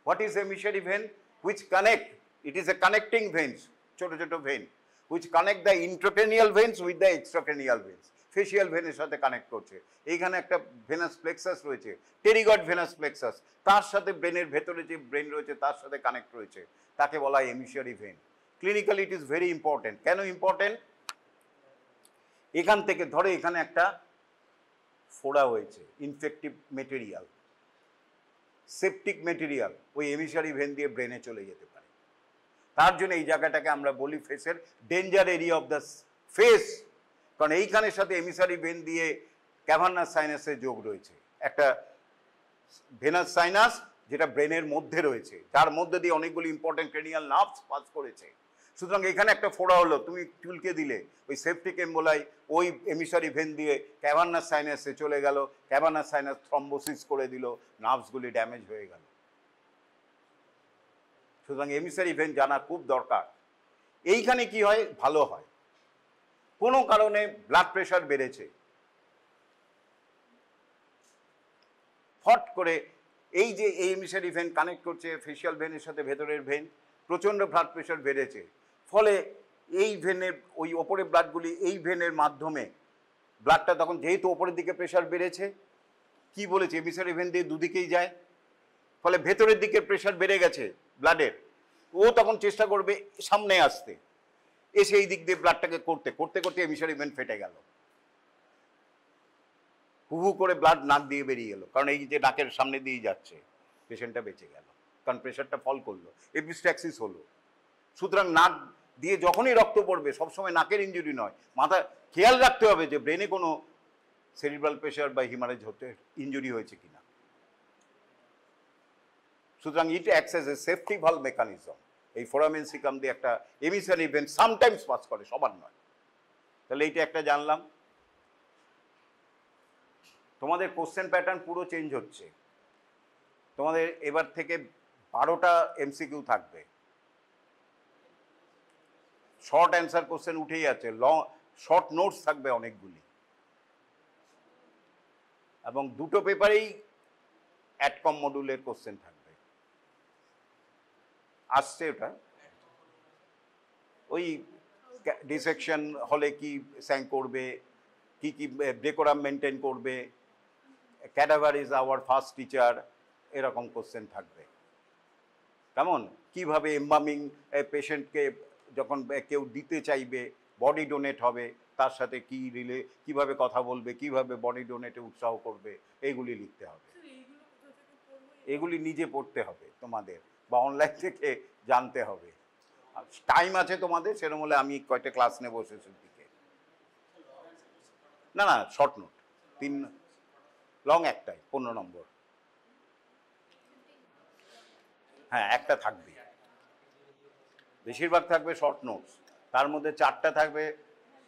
What is emissary vein? Which connect, it is a connecting veins, ছোট ছোট vein which connect the intracranial veins with the extracranial veins, facial ভেনের সাথে connect করছে। এইখানে একটা ভেনাস প্লেক্সাস রয়েছে, টেরিগয়েড ভেনাস প্লেক্সাস, তার সাথে ব্রেনের ভেতরে যে ব্রেন রয়েছে তার সাথে কানেক্ট রয়েছে, তাকে বলা হয় emissary vein. Clinically it is very important. কেন ইম্পর্টেন্ট? এখান থেকে ধরে এখানে একটা ফোড়া হয়েছে, ইনফেক্টিভ মেটেরিয়াল, সেপটিক মেটেরিয়াল ওই এমিসারি ভেন দিয়ে ব্রেনে চলে যেতে পারে। তার জন্য এই জায়গাটাকে আমরা বলি ফেসের danger area of the face, কারণ এইখানের সাথে এমিসারি ভেন দিয়ে ক্যাভার্নাস সাইনাসের যোগ রয়েছে, একটা ভেনাস সাইনাস যেটা ব্রেনের মধ্যে রয়েছে, যার মধ্যে দিয়ে অনেকগুলি ইম্পর্টেন্ট ক্রেনিয়াল নার্ভস পাস করেছে। সুতরাং এখানে একটা ফোড়া হলো, তুমি চুলকে দিলে, ওই সেপটিক এম্বোলাই ওই এমিসারি ভেন দিয়ে ক্যাভার্নাস সাইনাসে চলে গেল, ক্যাভার্নাস সাইনাস থ্রম্বোসিস করে দিল, নার্ভসগুলি ড্যামেজ হয়ে গেল। সুতরাং এমিসারি ভেন জানা খুব দরকার। এইখানে কি হয়? ভালো হয়, কোনো কারণে ব্লাড প্রেশার বেড়েছে, ফট করে এই যে এই এমিসারি ভেন কানেক্ট করছে ফেসিয়াল ভেনের সাথে ভেতরের ভেন, প্রচণ্ড ব্লাড প্রেশার বেড়েছে, ফলে এই ভেনের ওই ওপরের ব্লাডগুলি এই ভেনের মাধ্যমে ব্লাডটা তখন যেহেতু ওপরের দিকে প্রেশার বেড়েছে, কি বলেছে এমিসারি ভেন দিয়ে দুদিকেই যায়, ফলে ভেতরের দিকে প্রেশার বেড়ে গেছে ব্লাডের, ও তখন চেষ্টা করবে সামনে আসতে, এসে এই দিক দিয়ে ব্লাডটাকে করতে করতে করতে এমিসারি ভেন ফেটে গেল, হু হু করে ব্লাড নাক দিয়ে বেরিয়ে গেল, কারণ এই যে নাকের সামনে দিয়ে যাচ্ছে, পেশেন্টটা বেঁচে গেল, কারণ প্রেশারটা ফল করলো, এপিস্ট্যাক্সিস হলো। সুতরাং নাক দিয়ে যখনই রক্ত পড়বে, সবসময় নাকের ইঞ্জুরি নয়, মাথা খেয়াল রাখতে হবে যে ব্রেনে কোনো সেরিব্রাল প্রেশার বা হিমারেজ হতে ইনজুরি হয়েছে কিনা। সুতরাং ইট অ্যাক্টস এজ এ সেফটি ভালভ মেকানিজম। এই ফোরামেন সিকাম দিয়ে একটা এমিশন ইভেন্ট সামটাইমস পাস করে, সবার নয়। তাহলে এইটা একটা জানলাম। তোমাদের কোশ্চেন প্যাটার্ন পুরো চেঞ্জ হচ্ছে। তোমাদের এবার থেকে 12টা এমসিকিউ থাকবে, শর্ট অ্যান্সার কোশ্চেন উঠেই আছে, লং শর্ট নোটস থাকবে অনেকগুলি, এবং দুটো পেপারেই অ্যাটকম মডুলের কোশ্চেন থাকবে। আসছে ওটা, ওই ডিসেকশন হলে কি স্যাং করবে, কি কি ডেকোরাম মেনটেন করবে, cadaver is our first teacher, এরকম কোশ্চেন থাকবে। কেমন, কিভাবে এম্বামিং পেশেন্টকে যখন কেউ দিতে চাইবে, বডি ডোনেট হবে, তার সাথে কি কিভাবে কথা বলবে, কিভাবে বডি ডোনেটে উৎসাহ করবে, এইগুলি লিখতে হবে। এগুলি নিজে পড়তে হবে তোমাদের, বা অনলাইন থেকে জানতে হবে। টাইম আছে তোমাদের, সেরকম হলে আমি কয়টা ক্লাস নেবো শেষের দিকে। না না, শর্ট নোট 3, লং একটাই 15 নম্বর। হ্যাঁ, একটা থাকবে, বেশিরভাগ থাকবে শর্ট নোটস, তার মধ্যে 4টা থাকবে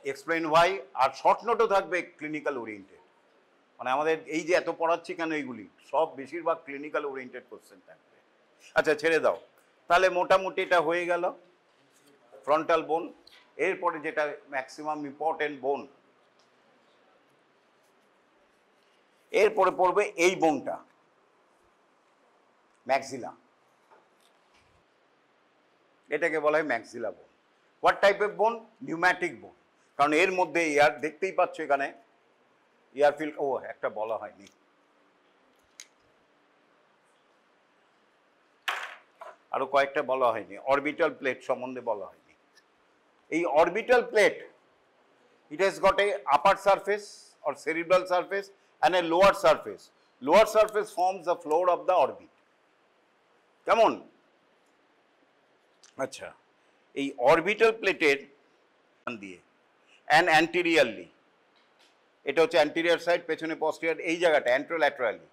এক্সপ্লেইন ওয়াই, আর শর্ট নোটও থাকবে ক্লিনিক্যাল ওরিয়েন্টেড। মানে আমাদের এই যে এত পড়াচ্ছি কেন, এইগুলি সব বেশিরভাগ ক্লিনিক্যাল ওরিয়েন্টেড কোশ্চেন থাকবে। আচ্ছা, ছেড়ে দাও। তাহলে মোটামুটি এটা হয়ে গেল ফ্রন্টাল বোন। এরপরে যেটা ম্যাক্সিমাম ইম্পর্টেন্ট বোন, এরপরে পড়বে এই বোনটা, ম্যাক্সিলা। এটাকে বলা হয় ম্যাক্সিলা বোন। হোয়াট টাইপের বোন? নিউম্যাটিক বোন। কারণ এর মধ্যে ইয়ার দেখতেই পাচ্ছ এখানে ইয়ার ফিল, ও একটা বলা হয়নি, আরো কয়েকটা বলা হয়নি, অরবিটাল প্লেট সম্বন্ধে বলা হয়নি। এই orbital plate, it has got a upper surface or cerebral surface and a lower surface. Lower surface forms the floor of the orbit. কেমন? আচ্ছা, এই অরবিটাল প্লেটের দিয়ে and anteriorly, এটা হচ্ছে অ্যান্টেরিয়র সাইড, পেছনে পস্টেরিয়র, এই জায়গাটা অ্যান্ট্রোল্যাটারালি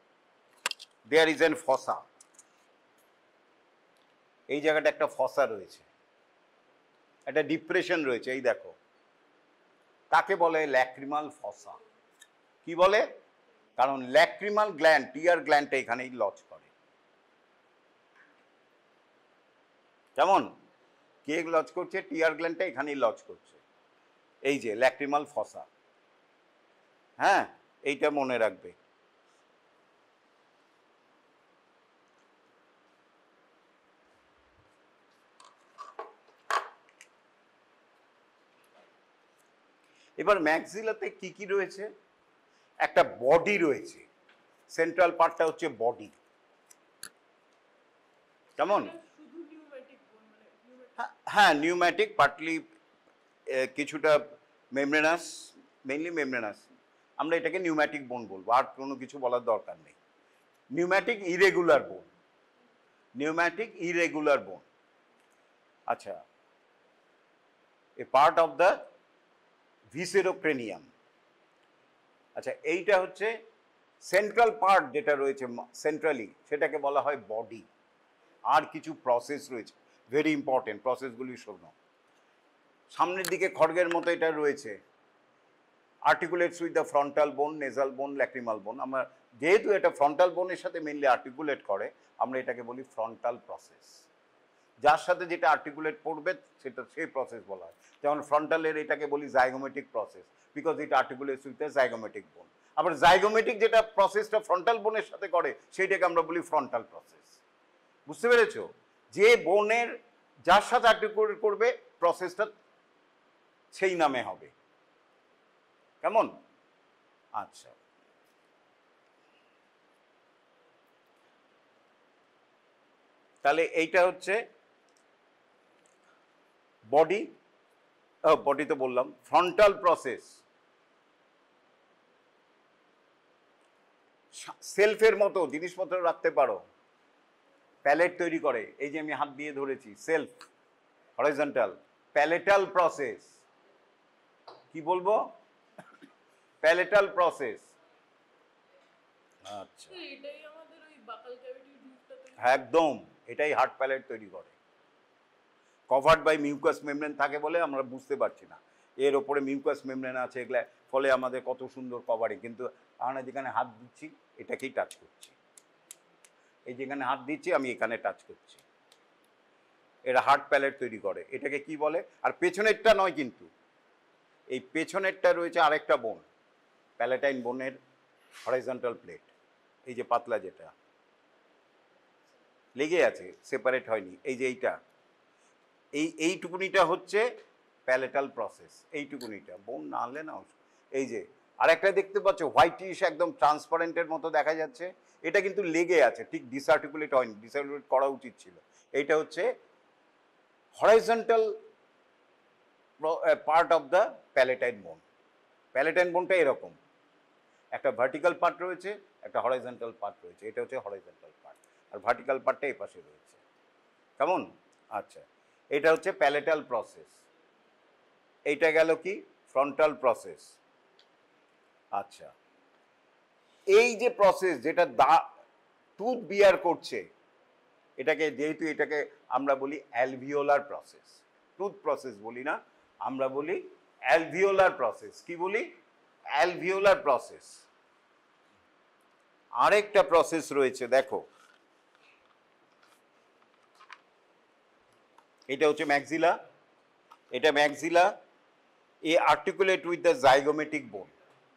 there is an fossa. এই জায়গাটা একটা ফসা রয়েছে, একটা ডিপ্রেশন রয়েছে, এই দেখো। তাকে বলে ল্যাক্রিমাল ফসা। কি বলে? কারণ ল্যাক্রিমাল গ্ল্যান্ড, টিয়ার গ্ল্যান্ডটা এখানেই লজ করে। কেমন? কে লজ করছে? টিয়ার গ্ল্যান্ডটা এখানেই লজ করছে, এই যে ল্যাক্রিমাল ফসা। হ্যাঁ, এইটা মনে রাখবে। এবার ম্যাক্সিলাতে কি কি রয়েছে? একটা বডি রয়েছে, সেন্ট্রাল পার্টটা হচ্ছে বডি। কেমন? হ্যাঁ, নিউম্যাটিক, পার্টলি কিছুটা মেমব্রেনাস, মেইনলি মেমব্রেনাস। আমরা এটাকে নিউম্যাটিক বোন বলবো, আর কোনো কিছু বলার দরকার নেই। নিউম্যাটিক ইরেগুলার বোন, নিউম্যাটিক ইরেগুলার বোন। আচ্ছা, এ পার্ট অফ দ্য ভিসেরোক্রেনিয়াম। আচ্ছা, এইটা হচ্ছে সেন্ট্রাল পার্ট যেটা রয়েছে সেন্ট্রালি, সেটাকে বলা হয় বডি। আর কিছু প্রসেস রয়েছে, ভেরি ইম্পর্টেন্ট, প্রসেসগুলি শোনো। সামনের দিকে খড়গের মতো এটা রয়েছে, আর্টিকুলেটস উইথ দ্য ফ্রন্টাল বোন, নেজাল বোন, ল্যাক্রিমাল বোন। আমরা যেহেতু এটা ফ্রন্টাল বোনের সাথে মেনলি আর্টিকুলেট করে, আমরা এটাকে বলি ফ্রন্টাল প্রসেস। যার সাথে যেটা আর্টিকুলেট করবে সেটা সেই প্রসেস বলা হয়। যেমন ফ্রন্টালের এটাকে বলি zygomatic process, because it articulates with the zygomatic bone. আবার জাইগোমেটিক যেটা প্রসেসটা ফ্রন্টাল বোনের সাথে করে, সেইটাকে আমরা বলি ফ্রন্টাল প্রসেস। বুঝতে পেরেছো? যে বোনের যার সাথে আর্টিকুলেট করবে, প্রসেসটা সেই নামে হবে। কেমন? আচ্ছা, তাহলে এইটা হচ্ছে বডি। বডি তো বললাম। ফ্রন্টাল প্রসেস সেলফের মতো জিনিসপত্র রাখতে পারো, প্যালেট তৈরি করে, এই যে আমি হাত দিয়ে ধরেছি, সেলফ হরিজন্টাল। প্যালেটাল প্রসেস কি বলবো? প্যালেটাল প্রসেস। আচ্ছা, এটাই আমাদের ওই বাকাল ক্যাভিটির রুটটা তৈরি একদম এটাই হার্ট প্যালেট তৈরি করে। কভার্ড বাই মিউকাস মেমব্রেন থাকে বলে আমরা বুঝতে পারছি না এর ওপরে মিউকাস মেমব্রেন আছে, এগুলা ফলে আমাদের কত সুন্দর কভারিং, কিন্তু আমরা যেখানে হাত দিচ্ছি এটাকেই টাচ করছি, এই যেখানে হাত দিচ্ছি আমি এখানে টাচ করছি, এরা হার্ট প্যালেট তৈরি করে। এটাকে কি বলে? আর পেছনেরটা নয় কিন্তু, এই পেছনেরটা রয়েছে আরেকটা বোন, প্যালেটাইন বোনের হরাইজন্টাল প্লেট, এই যে পাতলা যেটা লেগে আছে, সেপারেট হয়নি, এই যে এইটা, এইটুকুনিটা হচ্ছে প্যালেটাল প্রসেস, এইটুকুনিটা বোন না আনলে না। এই যে আরেকটা দেখতে পাচ্ছ হোয়াইটিশ একদম ট্রান্সপারেন্টের মতো দেখা যাচ্ছে, এটা কিন্তু লেগে আছে, ঠিক ডিসআর্টিকুলেট হয়নি, ডিসআর্টিকুলেট করা উচিত ছিল। এইটা হচ্ছে horizontal part of the palatine বোন। প্যালেটাইন বোনটা এরকম, একটা ভার্টিক্যাল পার্ট রয়েছে, একটা হরাইজন্টাল পার্ট রয়েছে, এটা হচ্ছে হরাইজন্টাল পার্ট, আর ভার্টিক্যাল পার্টটা এই পাশে রয়েছে, কেমন? আচ্ছা, এটা হচ্ছে প্যালেটাল প্রসেস। এইটা গেল কি ফ্রন্টাল প্রসেস। আচ্ছা, এই যে প্রসেস যেটা টুথ বিয়ার করছে, এটাকে যেহেতু এটাকে আমরা বলি অ্যালভিওলার প্রসেস, টুথ প্রসেস বলি না, আমরা বলি অ্যালভিওলার প্রসেস। কি বলি? Alveolar process. আরেকটা প্রসেস রয়েছে দেখো, এটা হচ্ছে ম্যাক্সিলা, এটা maxilla A articulate with the zygomatic বোন,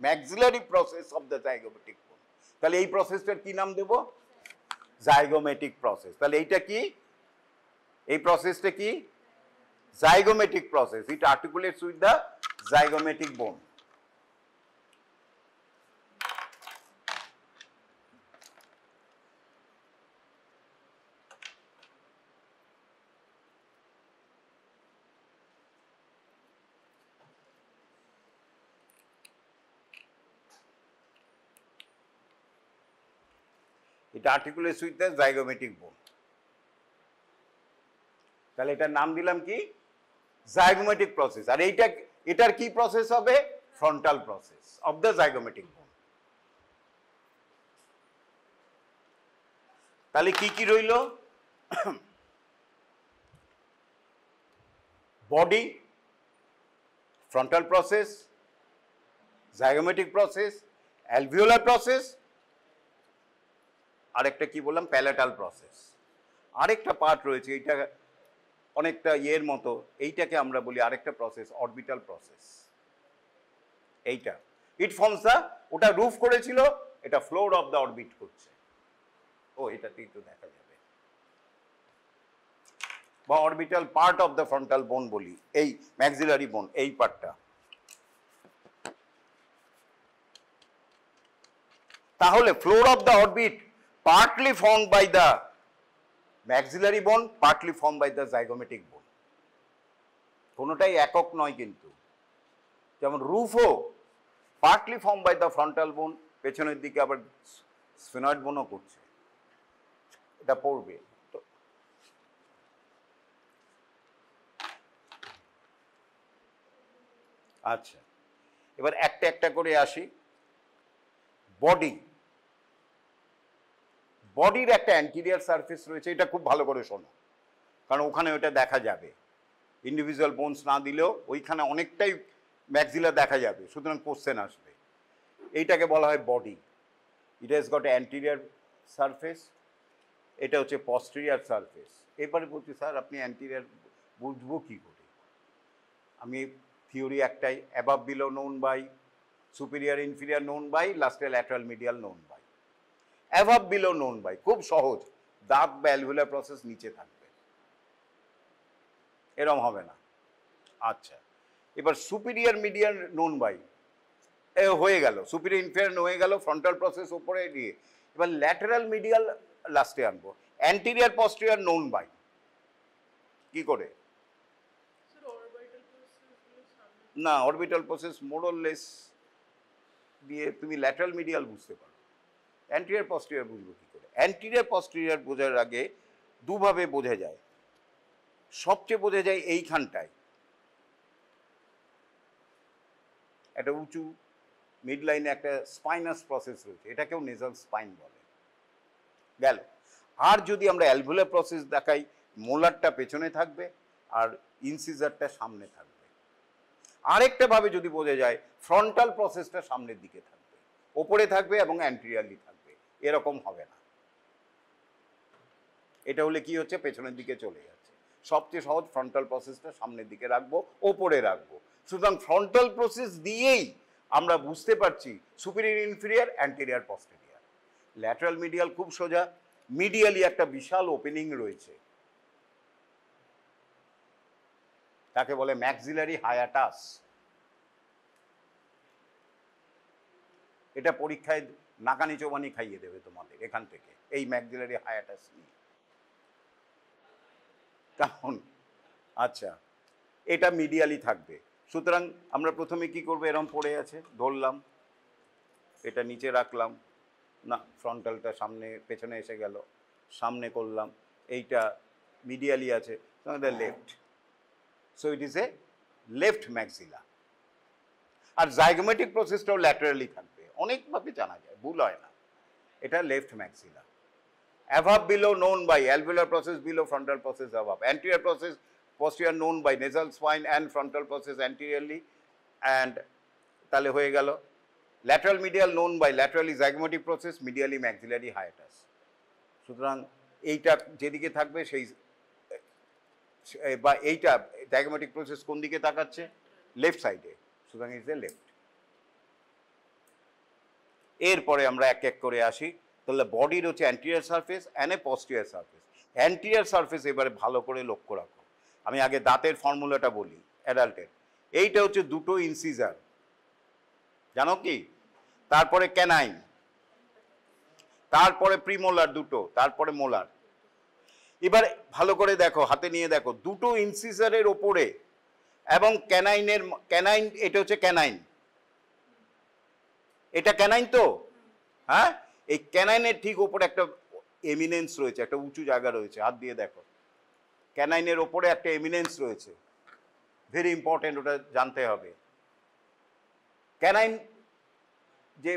maxillary process of the zygomatic বোন। তাহলে এই প্রসেসটার কি নাম দেব? Zygomatic process. তাহলে এইটা কি? এই প্রসেসটা কি? Zygomatic process. It articulates with the zygomatic bone. এটা আর্টিকুলেটস উইথ দ্য জাইগোমেটিক বোন। তাহলে এটার নাম দিলাম কি? Zygomatic process. আর এইটা, এটার কি প্রসেস হবে? Frontal process of the zygomatic বোন। তাহলে কি কি রইল? Body, frontal process, zygomatic process, alveolar process, আরেকটা কি বললাম? প্যালেটাল প্রসেস। আরেকটা পার্ট রয়েছে, এইটা অনেকটা ইয়ের মতো, এইটাকে আমরা বলি আরেকটা প্রসেস অরবিটাল প্রসেস। এইটা ইট ফর্মস দ্য, ওটা রুফ করেছিল, এটা ফ্লোর অফ দ্য অরবিট করছে। ও এটাতেই তো দেখা যাবে, বা orbital part of the frontal বোন বলি, এই ম্যাক্সিলারি বোন, এই পার্টটা। তাহলে floor of the orbit partly formed by the maxillary bone, partly formed by the zygomatic bone. কোনোটাই একক নয় কিন্তু, যেমন রুফও partly form by the frontal bone, পেছনের দিকে আবার স্ফেনয়েড বোনও করছে, এটা পড়বে তো। আচ্ছা, এবার একটা একটা করে আসি। বডি, বডির একটা অ্যান্টিরিয়ার সারফেস রয়েছে, এটা খুব ভালো করে শোনো, কারণ ওখানে ওটা দেখা যাবে। ইন্ডিভিজুয়াল বোনস না দিলেও ওইখানে অনেকটাই ম্যাক্সিলা দেখা যাবে, সুতরাং কোশ্চেন আসবে। এইটাকে বলা হয় body. It has got anterior surface, এটা হচ্ছে পস্টেরিয়ার সারফেস। এবারে বলছি স্যার আপনি অ্যান্টিরিয়ার বুঝবো কী করে? আমি থিওরি একটাই, above below known by, superior inferior known by, লাস্টে lateral medial known by. Above below known by, খুব সহজ, দাঁত বা অ্যালভিওলার প্রসেস নিচে থাকবে, এরম হবে না। আচ্ছা, এবার সুপিরিয়ার মিডিয়াল নোন বাই হয়ে গেল, সুপিরিয়ার ইনফিরিয়ার হয়ে গেল, ফ্রন্টাল প্রসেস উপরে দিয়ে, এবার ল্যাটারাল মিডিয়াল লাস্টে আনবো। অ্যান্টিরিয়ার পস্টেরিয়ার নোন বাই, কি করে? না, অরবিটাল প্রসেস মোরলেস দিয়ে তুমি ল্যাটারাল মিডিয়াল বুঝতে পারো, অ্যান্টিরিয়ার পস্টেরিয়ার বুঝবো কি করে? অ্যান্টিরিয়ার পস্টেরিয়ার বোঝার আগে দুভাবে বোঝা যায়, সবচেয়ে বোঝা যায় এইখানটায়, একটা উঁচু মিড লাইনে একটা স্পাইনাস প্রসেস রয়েছে, এটাকেও নেজাল স্পাইন বলে। গেল। আর যদি আমরা অ্যালভিওলার প্রসেস দেখাই, মোলারটা পেছনে থাকবে আর ইনসিজারটা সামনে থাকবে। আরেকটা ভাবে যদি বোঝা যায়, ফ্রন্টাল প্রসেসটা সামনের দিকে থাকবে, ওপরে থাকবে এবং অ্যান্টেরিয়রলি থাকবে, এরকম হবে না। এটা হলে কি হচ্ছে, পেছনের দিকে চলে যাচ্ছে। সবচেয়ে সহজ, ফ্রন্টাল প্রসেসটা সামনের দিকে রাখবো, ওপরে রাখবো। সুতরাং ফ্রন্টাল প্রসেস দিয়েই আমরা বুঝতে পারছি superior, inferior, anterior, posterior. Lateral medial খুব সোজা, মিডিয়ালি একটা বিশাল ওপেনিং রয়েছে, তাকে বলে ম্যাক্সিলারি হায়াটাস। এটা পরীক্ষায় নাকানি চোবানি খাইয়ে দেবে তোমাদের এখান থেকে, এই ম্যাক্সিলারি হায়াটাস নিয়ে। কারণ আচ্ছা, এটা মিডিয়ালি থাকবে। সুতরাং আমরা প্রথমে কি করবো, এরকম পড়ে আছে, ধরলাম, এটা নিচে রাখলাম, না ফ্রন্টালটা সামনে পেছনে এসে গেল, সামনে করলাম, এইটা মিডিয়ালি আছে, left. So it is a left maxilla. আর জাইগোমেটিক প্রসেসটাও ল্যাটারালি থাকবে, অনেকভাবে জানা যায়, ভুল হয় না। এটা left maxilla. Above, below, known by alveolar process, below, frontal process above. Anterior process, posterior, known by nasal spine and frontal process anteriorly, and তাহলে হয়ে গেল। Lateral medial, known by laterally zygomatic process, medially maxillary hiatus. সুতরাং এইটা যেদিকে থাকবে সেই, বা এইটা zygomatic process কোন দিকে তাকাচ্ছে, লেফট সাইডে, সুতরাং ইজ এ লেফট। এরপরে আমরা এক এক করে আসি। তাহলে বডির হচ্ছে anterior surface and a posterior surface. Anterior surface এবারে ভালো করে লক্ষ্য রাখো, আমি আগে দাঁতের ফর্মুলাটা বলি অ্যাডাল্টের। এইটা হচ্ছে দুটো ইনসিজার, জানো কি, তারপরে ক্যানাইন, তারপরে প্রিমোলার দুটো, তারপরে মোলার। এবার ভালো করে দেখো, হাতে নিয়ে দেখো, দুটো ইনসিজারের ওপরে এবং ক্যানাইনের, ক্যানাইন এটা হচ্ছে ক্যানাইন, এটা ক্যানাইন তো, হ্যাঁ, এই ক্যানাইনের ঠিক ওপরে একটা এমিনেন্স রয়েছে, একটা উঁচু জায়গা রয়েছে, হাত দিয়ে দেখো, ক্যানাইনের ওপরে একটা এমিনেন্স রয়েছে, ভেরি ইম্পর্টেন্ট, ওটা জানতে হবে। ক্যানাইন যে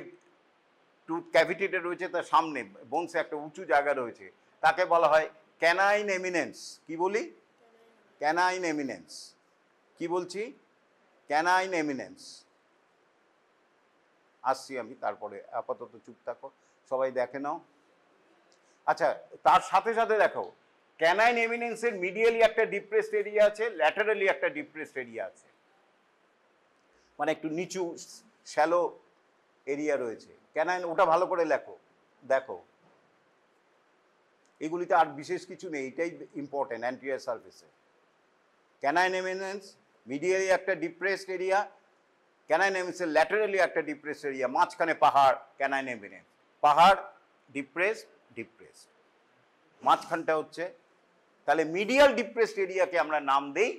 টুথ ক্যাভিটিটা রয়েছে তার সামনে বোনসে একটা উঁচু জায়গা রয়েছে, তাকে বলা হয় ক্যানাইন এমিনেন্স। কি বলি, ক্যানাইন এমিনেন্স। কি বলছি, ক্যানাইন এমিনেন্স। আসছি আমি, তারপরে আপাতত চুপ থাকো, সবাই দেখে নাও। আচ্ছা, তার সাথে সাথে দেখো, ক্যানাইন এমিনেন্সের মিডিয়ালি একটা ডিপ্রেসড এরিয়া আছে, ল্যাটারালি একটা ডিপ্রেসড এরিয়া আছে, মানে একটু নিচু শ্যালো এরিয়া রয়েছে ক্যানাইন, ওটা ভালো করে লেখো, দেখো। এগুলিতে আর বিশেষ কিছু নেই, এটাই ইম্পর্টেন্ট অ্যান্টিরিয়র সারফেসে। ক্যানাইন এমিনেন্স, মিডিয়ালি একটা ডিপ্রেসড এরিয়া, ক্যানাইন এমিনেন্সের ল্যাটারালি একটা ডিপ্রেসড এরিয়া, মাঝখানে পাহাড়, ক্যানাইন এমিনেন্স, পাহাড়, ডিপ্রেসড, ডিপ্রেসড, মাঝখানটা হচ্ছে। তাহলে মিডিয়াল ডিপ্রেসড এরিয়াকে আমরা নাম দেই,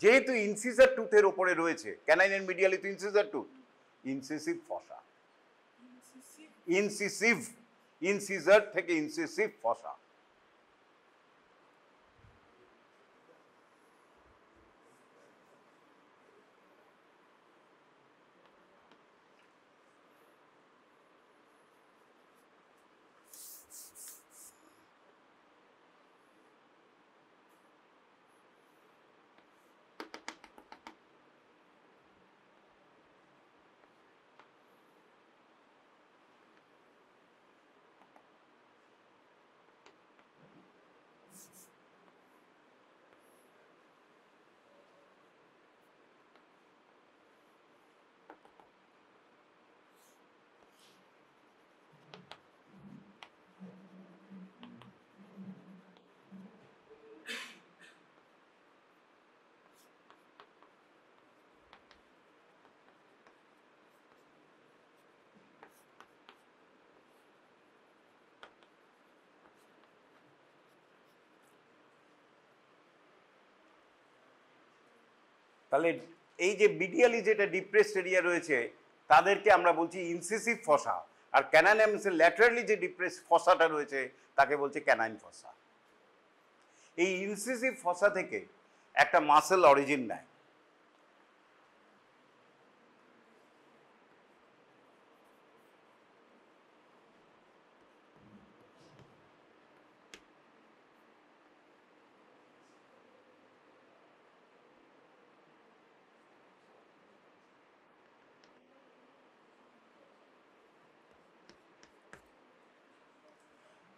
যেহেতু ইনসিজার টুথের ওপরে রয়েছে, ক্যানাইনের মিডিয়ালি তো ইনসিজার টুথ, ইনসিসিভ ফসা। ইনসিসিভ, ইনসিজার থেকে ইনসিসিভ ফসা। তাহলে এই যে মিডিয়ালি যেটা ডিপ্রেসড এরিয়া রয়েছে তাদেরকে আমরা বলছি ইনসিসিভ ফসা, আর ক্যানাইন এমিনেন্সের ল্যাটারালি যে ডিপ্রেসড ফসাটা রয়েছে তাকে বলছে ক্যানাইন ফসা। এই ইনসিসিভ ফসা থেকে একটা মাসেল অরিজিন নেয়,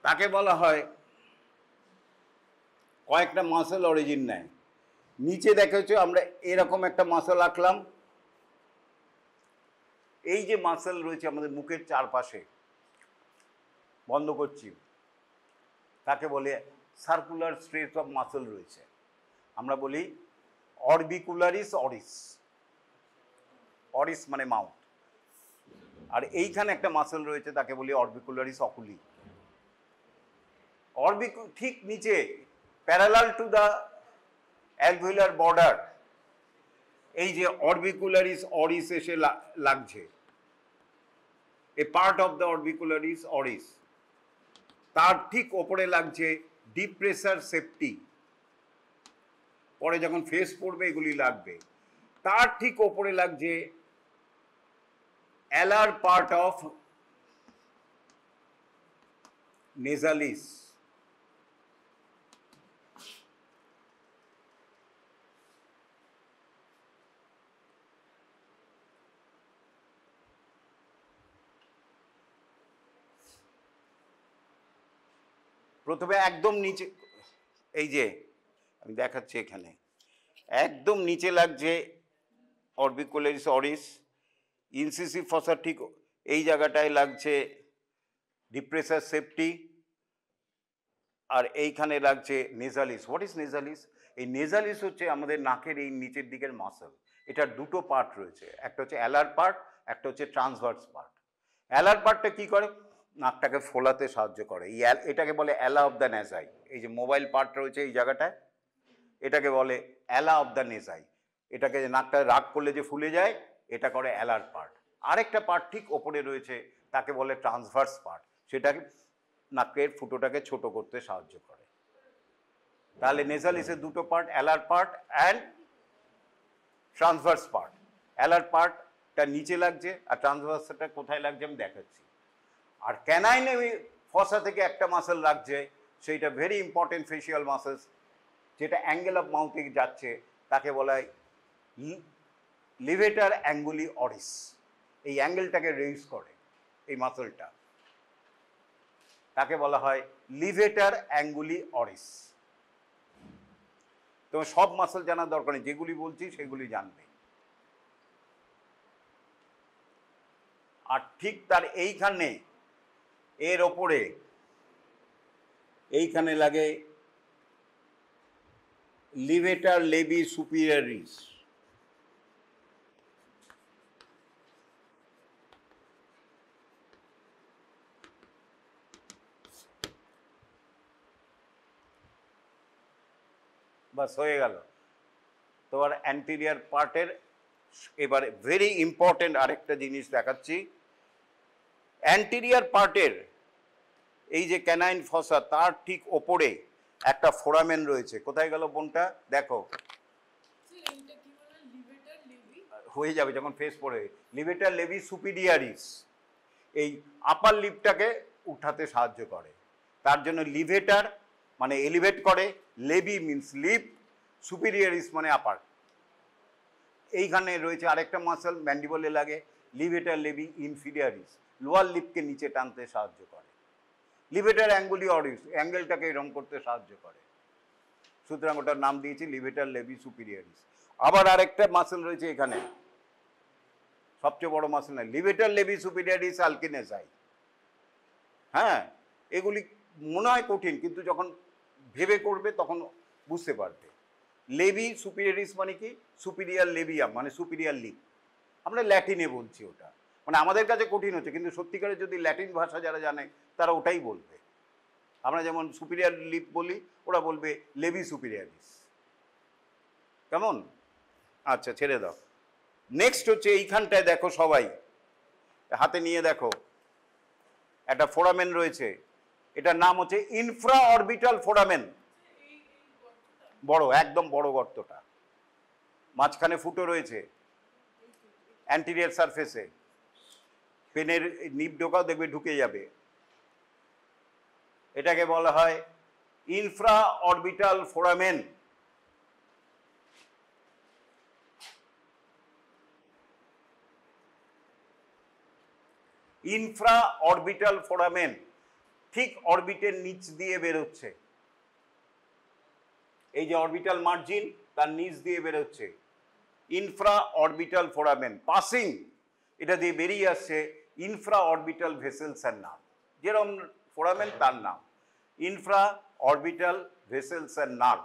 তাকে বলা হয় কয়েকটা মাসেল অরিজিন নেয়। নিচে দেখেছো আমরা এরকম একটা মাসেল আঁকলাম। এই যে মাসেল রয়েছে আমাদের মুখের চারপাশে, বন্ধ করছি, তাকে বলে সার্কুলার স্ট্রেচ অফ মাসেল রয়েছে। আমরা বলি অরবিকুলারিস অরিস, অরিস মানে মাউথ। আর এইখানে একটা মাসেল রয়েছে তাকে বলি অরবিকুলারিস অকুলি। ঠিক নিচে parallel to the alveolar border এই যে অরবিকুলারিস অরিস এসে লাগছে, এ পার্ট অফ দ্য অরবিকুলারিস অরিস, তার ঠিক ওপরে লাগছে ডিপ প্রেসার সেপ্টি। পরে যখন ফেস পড়বে এগুলি লাগবে। তার ঠিক ওপরে লাগছে অ্যালার পার্ট অফ নেজালিস। প্রথমে একদম নিচে, এই যে আমি দেখাচ্ছি এখানে, একদম নিচে লাগছে অরবিকুলারিস অরিস, ইনসিসিভ ফসা ঠিক এই জায়গাটায় লাগছে ডিপ্রেসার সেপ্টি, আর এইখানে লাগছে নেজালিস। What is নেজালিস? এই নেজালিস হচ্ছে আমাদের নাকের এই নিচের দিকের মাসল। এটার দুটো পার্ট রয়েছে, একটা হচ্ছে অ্যালার পার্ট, একটা হচ্ছে ট্রান্সভার্স পার্ট। অ্যালার পার্টটা কি করে? নাকটাকে ফোলাতে সাহায্য করে। এটাকে বলে অ্যালা অফ দ্য নেজাই। এই যে মোবাইল পার্ট রয়েছে এই জায়গাটায়, এটাকে বলে অ্যালা অফ দ্য নেজাই। এটাকে নাকটা রাগ করলে যে ফুলে যায়, এটা করে অ্যালার পার্ট। আরেকটা পার্ট ঠিক ওপরে রয়েছে তাকে বলে ট্রান্সভার্স পার্ট, সেটাকে নাকের ফুটোটাকে ছোট করতে সাহায্য করে। তাহলে নেজালিসের দুটো part, alar part and transverse part. Alar পার্টটা নিচে লাগছে আর ট্রান্সভার্সটা কোথায় লাগছে আমি দেখাচ্ছি। আর ক্যানাইনে ফসা থেকে একটা মাসেল লাগছে, সেইটা ভেরি ইম্পর্টেন্ট ফেসিয়াল মাসেলস, যেটা অ্যাঙ্গেল অফ মাউথে যাচ্ছে, তাকে বলা হয় লিভেটার অ্যাঙ্গুলি অরিস। এই অ্যাঙ্গেলটাকে রেইজ করে এই মাসেলটা, তাকে বলা হয় লিভেটার অ্যাঙ্গুলি অরিস। তো সব মাসেল জানার দরকার নেই, যেগুলি বলছি সেগুলি জানবে। আর ঠিক তার এইখানে এর ওপরে এইখানে লাগে লিভেটার লেবি সুপিরিয়রিস। বাস হয়ে গেল তোমার অ্যান্টেরিয়ার পার্টের। এবারে ভেরি ইম্পর্টেন্ট আরেকটা জিনিস দেখাচ্ছি। অ্যান্টেরিয়ার পার্টের এই যে ক্যানাইন ফসা, তার ঠিক ওপরে একটা ফোরামেন রয়েছে। কোথায় গেল বোনটা? দেখো, হয়ে যাবে যখন ফেস পড়ে। লিভেটার লেবি সুপিরিয়ারিস এই আপার লিপটাকে উঠাতে সাহায্য করে। তার জন্য লিভেটার মানে এলিভেট করে, লেবি মিন্স লিপ, সুপিরিয়ারিস মানে আপার। এইখানে রয়েছে আরেকটা মাসল, ম্যান্ডিবলে লাগে, লিভেটার লেবি ইনফিরিয়ারিস, লোয়ার লিপকে নিচে টানতে সাহায্য করে। লিভেটার অ্যাঙ্গুলি অরিস অ্যাঙ্গেলটাকে এরম করতে সাহায্য করে, সুতরাং ওটার নাম দিয়েছি লিভেটার লেবি সুপিরিয়ারিস। আবার আরেকটা মাসল রয়েছে এখানে, সবচেয়ে বড় মাসল না, লিভেটার লেবি সুপিরিয়ারিস আলকিনেসাই। হ্যাঁ, এগুলি মনে হয় কঠিন, কিন্তু যখন ভেবে করবে তখন বুঝতে পারবে। লেবি সুপিরিয়ারিস মানে কি? সুপিরিয়ার লেবিয়াম মানে সুপিরিয়ার লিপ। আমরা ল্যাটিনে বলছি ওটা, মানে আমাদের কাছে কঠিন হচ্ছে, কিন্তু সত্যিকারে যদি ল্যাটিন ভাষা যারা জানে তারা ওটাই বলবে। আমরা যেমন সুপিরিয়ার লিপ বলি, ওরা বলবে লেবি সুপিরিয়ারিস। কেমন? আচ্ছা, ছেড়ে দাও। নেক্সট হচ্ছে এইখানটায় দেখো, সবাই হাতে নিয়ে দেখো, একটা ফোরামেন রয়েছে, এটার নাম হচ্ছে ইনফ্রা অরবিটাল ফোরামেন। বড়, একদম বড় গর্তটা, মাঝখানে ফুটো রয়েছে অ্যান্টেরিয়র সারফেসে। পেনের নিপ ঢোকাও দেখবে ঢুকে যাবে। এটাকে বলা হয় infra orbital foramen. Infra orbital foramen ঠিক অরবিটের নিচ দিয়ে বেরোচ্ছে। এই যে অরবিটাল মার্জিন তার নিচ দিয়ে বেরোচ্ছে, ইনফ্রা অরবিটাল ফোরামেন পাসিং, এটা দিয়ে বেরিয়ে আসছে infra orbital vessels and nerve, যেরকম ফোরামেন তার নাম infra orbital vessels and nerve,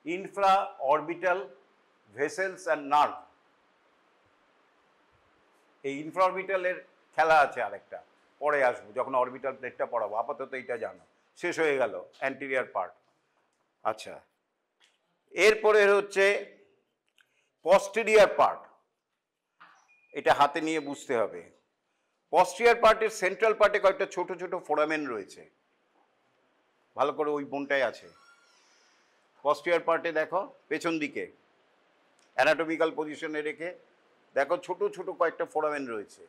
infra orbital vessels and nerve. এই ইনফ্রা অরবিটালের খেলা আছে আরেকটা, পরে আসবো যখন অরবিটাল প্লেটটা পড়াবো, আপাতত এইটা জানো, শেষ হয়ে গেল অ্যান্টেরিয়র পার্ট। আচ্ছা, এরপরে হচ্ছে পস্টেরিয়র পার্ট, এটা হাতে নিয়ে বুঝতে হবে। পস্টেরিয়র পার্টের সেন্ট্রাল পার্টে কয়েকটা ছোট ছোট ফোরামেন রয়েছে, ভালো করে ওই বোনটাই আছে। পস্টেরিয়র পার্টে দেখো পেছন দিকে অ্যানাটমিক্যাল পজিশনে রেখে দেখো ছোট ছোট কয়েকটা ফোরামেন রয়েছে,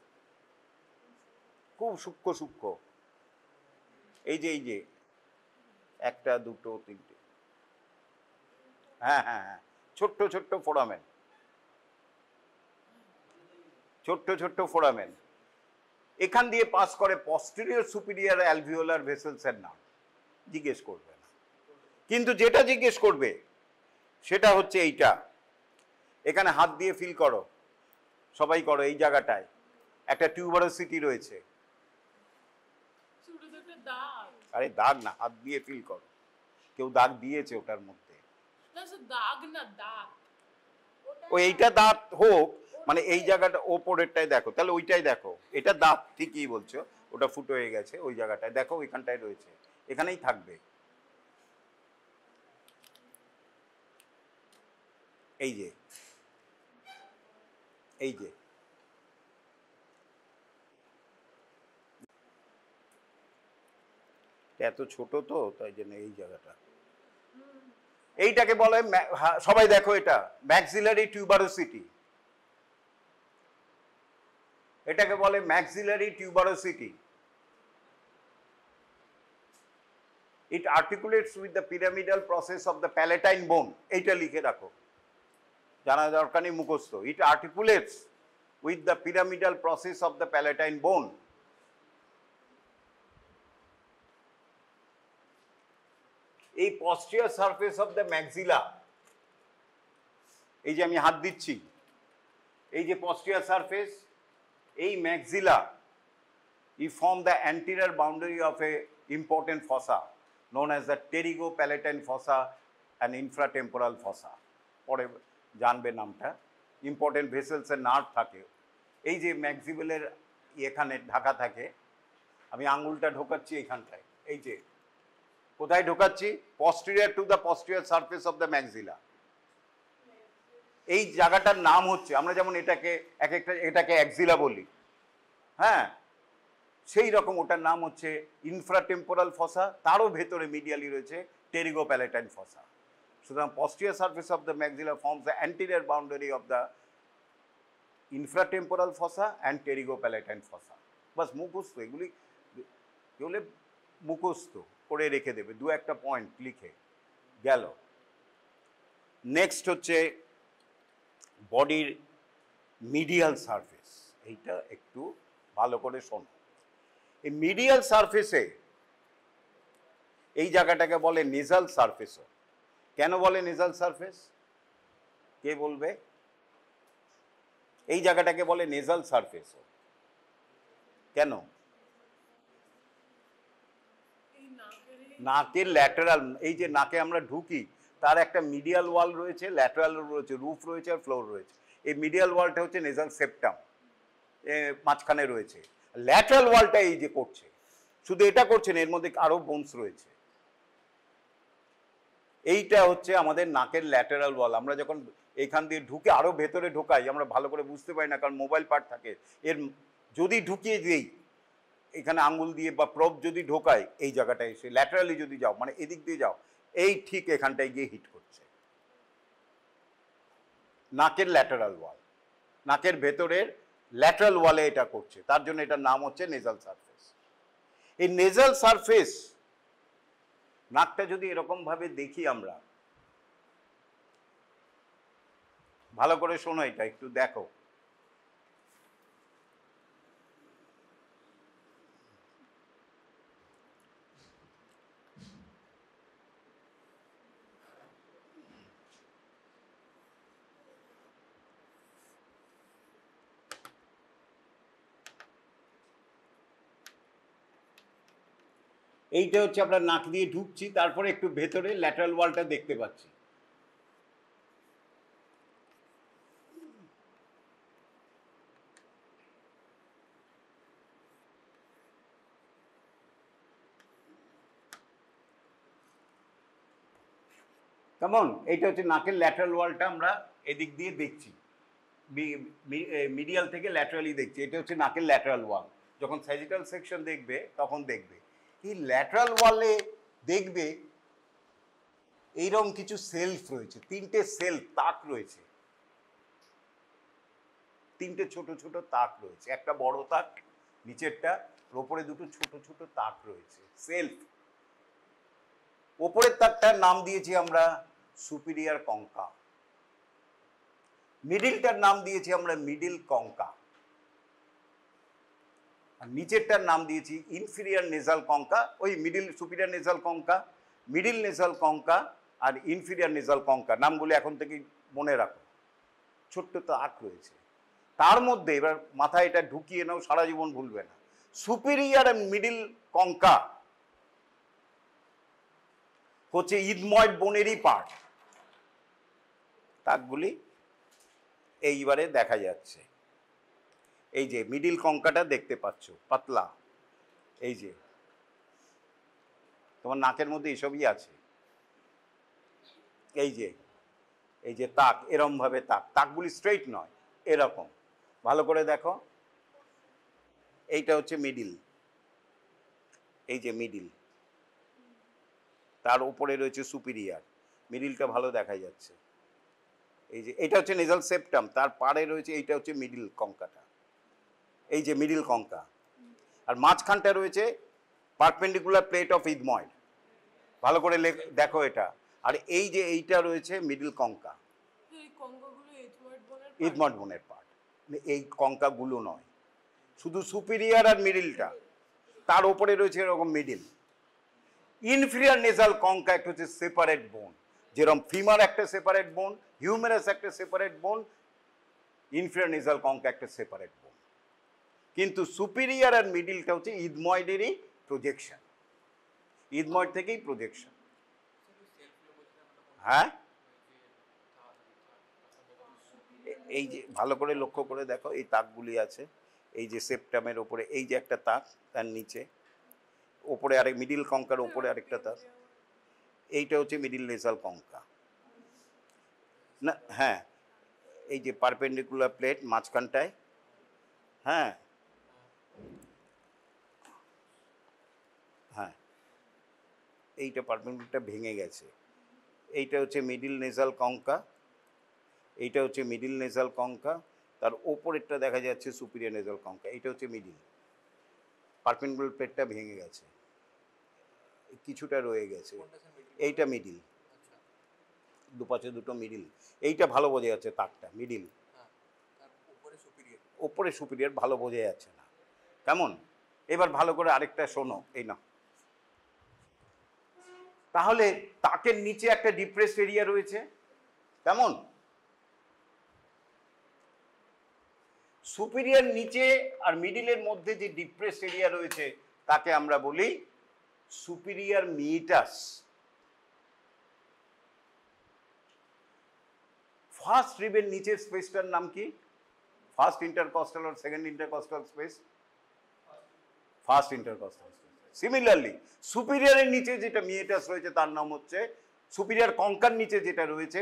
খুব সূক্ষ্ম সূক্ষ্ম। এই যে একটা দুটো তিনটে, হ্যাঁ হ্যাঁ হ্যাঁ, ছোট্ট ছোট্ট ফোরামেন, ছোট্ট ছোট্ট ফোরামেন এখান দিয়ে পাস করে পস্টেরিয়র সুপিরিয়র অ্যালভিওলার ভেসেলস এর নাম। জিজ্ঞেস করবে না, কিন্তু যেটা জিজ্ঞেস করবে সেটা হচ্ছে এইটা, এখানে হাত দিয়ে ফিল করো, সবাই করো, এই জায়গাটায় একটা টিউবারোসিটি রয়েছে। ছোট ছোট দাগ। আরে দাগ না, হাত দিয়ে ফিল করো, কেউ দাগ দিয়েছে ওটার মধ্যে। না স্যার, দাগ না দাগ। ও এইটা দাঁত হোক, মানে এই জায়গাটা ওপরেরটাই দেখো, তাহলে ওইটাই দেখো, এটা দাঁত ঠিকই বলছো, ওটা ফুটো হয়ে গেছে, ওই জায়গাটায় দেখো, ওইখানটায় রয়েছে, এখানেই থাকবে। এই যে এই যে এত ছোট তো তাই জন্য এই জায়গাটা, এইটাকে বলে সবাই দেখো, এটা ম্যাক্সিলারি টিউবারোসিটি, এটাকে বলে maxillary tuberosity. It articulates with the pyramidal process of the palatine bone, এইটা লিখে রাখো, জানা দরকার নেই মুখস্থ। It articulates with the pyramidal process of the palatine bone. এই posterior surface of the maxilla, এই যে আমি হাত দিচ্ছি, এই যে posterior surface, এই maxilla, you form the anterior boundary of a important fossa known as the pterygopalatine fossa and infratemporal fossa. পরে জানবে নামটা। ইম্পর্টেন্ট ভেসেলস এর নার্ভ থাকে, এই যে ম্যাক্সিবেলের এখানে ঢাকা থাকে, আমি আঙুলটা ঢোকাচ্ছি এখানটায়, এই যে কোথায় ঢোকাচ্ছি, posterior to the posterior surface of the maxilla। এই জায়গাটার নাম হচ্ছে, আমরা যেমন এটাকে এটাকে অ্যাক্সিলা বলি, হ্যাঁ, সেই রকম ওটার নাম হচ্ছে ইনফ্রাটেম্পোরাল ফসা, তারও ভেতরে মিডিয়ালি রয়েছে টেরিগোপ্যালেটাইন ফসা। সুতরাং posterior surface of the maxilla forms the anterior boundary of the infratemporal fossa and pterygopalatine fossa। বাস মুখস্থ, এগুলি এগুলো মুখস্থ করে রেখে দেবে, দু একটা পয়েন্ট লিখে গেল। নেক্সট হচ্ছে বডির মিডিয়াল সারফেস, এইটা একটু ভালো করে শোনো। এই মিডিয়াল সারফেসে এই জায়গাটাকে বলে নেজাল সারফেসও। কেন বলে নেজাল সারফেস, কে বলবে? এই জায়গাটাকে বলে নেজাল সারফেসও কেন? নাকের ল্যাটারাল, এই যে নাকে আমরা ঢুকি তার একটা মিডিয়াল ওয়াল রয়েছে, ল্যাটারাল রয়েছে, রুফ রয়েছে আর ফ্লোর রয়েছে। এই মিডিয়াল ওয়ালটা হচ্ছে নেজাল সেপ্টাম, মাঝখানে রয়েছে। ল্যাটারাল ওয়ালটা এই যে করছে, শুধু এটা করছে না, এর মধ্যে আরো বোনস রয়েছে। এইটা হচ্ছে আমাদের নাকের ল্যাটারাল ওয়াল। আমরা যখন এখান দিয়ে ঢুকে আরো ভেতরে ঢোকাই, আমরা ভালো করে বুঝতে পারি না, কারণ মোবাইল পার্ট থাকে। এর যদি ঢুকিয়ে দিই এখানে আঙ্গুল দিয়ে বা প্রব যদি ঢোকায়, এই জায়গাটায় এসে ল্যাটারালি যদি যাও, মানে এদিক দিয়ে যাও, এই ঠিক এখানটায় গিয়ে হিট করছে নাকের ল্যাটারাল ওয়াল, নাকের ভেতরের ল্যাটারাল ওয়ালে এটা করছে, তার জন্য এটার নাম হচ্ছে নেজাল সারফেস। এই নেজাল সারফেস, নাকটা যদি এরকম ভাবে দেখি আমরা, ভালো করে শোনো, এটা একটু দেখো, এইটা হচ্ছে আমরা নাক দিয়ে ঢুকছি, তারপরে একটু ভেতরে ল্যাটারাল ওয়ালটা দেখতে পাচ্ছি। কেমন? এইটা হচ্ছে নাকের ল্যাটারাল ওয়ালটা আমরা এদিক দিয়ে দেখছি, মিডিয়াল থেকে ল্যাটারালি দেখছি। এটা হচ্ছে নাকের ল্যাটারাল ওয়াল। যখন স্যাজিটাল সেকশন দেখবে তখন দেখবে এই ল্যাটারাল ওয়ালে দেখবে এইরকম কিছু সেলফ রয়েছে, 3টে সেলফ তাক রয়েছে, 3টে ছোট ছোট তাক রয়েছে, একটা বড় তাক নিচেরটা, ওপরে দুটো ছোট ছোট তাক রয়েছে সেলফ। ওপরের তাকটার নাম দিয়েছি আমরা সুপিরিয়র কঙ্কা, মিডিলটার নাম দিয়েছি আমরা মিডিল কঙ্কা, আর নিচেরটার নাম দিয়েছি ইনফিরিয়র নেজাল কঙ্কা। ওই middle superior nasal concha, middle nasal concha আর ইনফিরিয়র নেজাল কঙ্কা, নামগুলো এখন থেকে মনে রাখো। ছোট্ট তাক রয়েছে তার মধ্যে, এবার মাথায় এটা ঢুকিয়ে নাও, সারা জীবন ভুলবে না। সুপিরিয়র আর মিডিল কঙ্কা হচ্ছে ইডময়েড বোনেরই পার্ট। তাকগুলি এইবারে দেখা যাচ্ছে, এই যে মিডিল কঙ্কাটা দেখতে পাচ্ছ, পাতলা, এই যে তোমার নাকের মধ্যে এসবই আছে। এই যে তাক, এরম ভাবে তাক, তাকগুলি স্ট্রেইট নয়, এরকম। ভালো করে দেখো, এইটা হচ্ছে মিডিল, এই যে মিডিল, তার উপরে রয়েছে সুপিরিয়র, মিডিলটা ভালো দেখা যাচ্ছে। এই যে এটা হচ্ছে নেজাল সেপ্টাম, তার পাড়ে রয়েছে, এইটা হচ্ছে মিডিল কঙ্কাটা, এই যে মিডিল কঙ্কা। আর মাঝখানটা রয়েছে পারপেন্ডিকুলার প্লেট অফ ইডময়েড, ভালো করে দেখো এটা। আর এই যে এইটা রয়েছে মিডিল কঙ্কা, ইডময়েড বোনের পার্ট। এই কঙ্কাগুলো নয়, শুধু সুপিরিয়র আর মিডিলটা, তার উপরে রয়েছে এরকম মিডিল। ইনফিরিয়র নেজাল কঙ্কা একটা হচ্ছে সেপারেট বোন, যেরকম ফিমার একটা সেপারেট বোন, হিউমেরাস একটা সেপারেট বোন, ইনফিরিয়র নেজাল কঙ্কা একটা সেপারেট বোন। কিন্তু সুপিরিয়র আর মিডিলটা হচ্ছে ইডময়েডেরই প্রজেকশন, ইডময়েড থেকেই প্রজেকশন। হ্যাঁ, এই যে ভালো করে লক্ষ্য করে দেখো, এই তাকগুলি আছে, এই যে সেপ্টামের ওপরে এই যে একটা তাক, তার নিচে ওপরে আরেক মিডিল কঙ্কার ওপরে আরেকটা তাক, এইটা হচ্ছে মিডিল নেজাল কঙ্কা না। হ্যাঁ, এই যে পারপেন্ডিকুলার প্লেট মাঝখানটায়, হ্যাঁ হ্যাঁ, এইটা পারপেন্ডিকুলারটা ভেঙে গেছে, এইটা হচ্ছে মিডিল নেজাল কঙ্কা, এইটা হচ্ছে মিডিল নেজাল কঙ্কা, তার ওপরেরটা দেখা যাচ্ছে সুপিরিয়র নেজাল কঙ্কা, এইটা হচ্ছে মিডিল। পারপেন্ডিকুলার প্লেটটা ভেঙে গেছে, কিছুটা রয়ে গেছে, এইটা মিডিল, দুপাশে দুটো মিডিল, এইটা ভালো বোঝা যাচ্ছে তাকটা মিডিল, ওপরে সুপিরিয়র ভালো বোঝা যাচ্ছে না। কেমন? এবার ভালো করে আরেকটা শোনো, এই না, তাহলে তাকের নিচে একটা ডিপ্রেসড এরিয়া রয়েছে, কেমন? সুপিরিয়র নিচে আর মিডিলের মধ্যে যে ডিপ্রেসড এরিয়া রয়েছে তাকে আমরা বলি সুপিরিয়র মিটাস। ফার্স্ট রিবের নিচের স্পেসটার নাম কি? ফার্স্ট ইন্টারকস্টাল আর second intercostal space? First intercostal space. Similarly সুপিরিয়রের নিচে যেটা মিয়েটাস রয়েছে তার নাম হচ্ছে, সুপিরিয়র কঙ্কার নিচে যেটা রয়েছে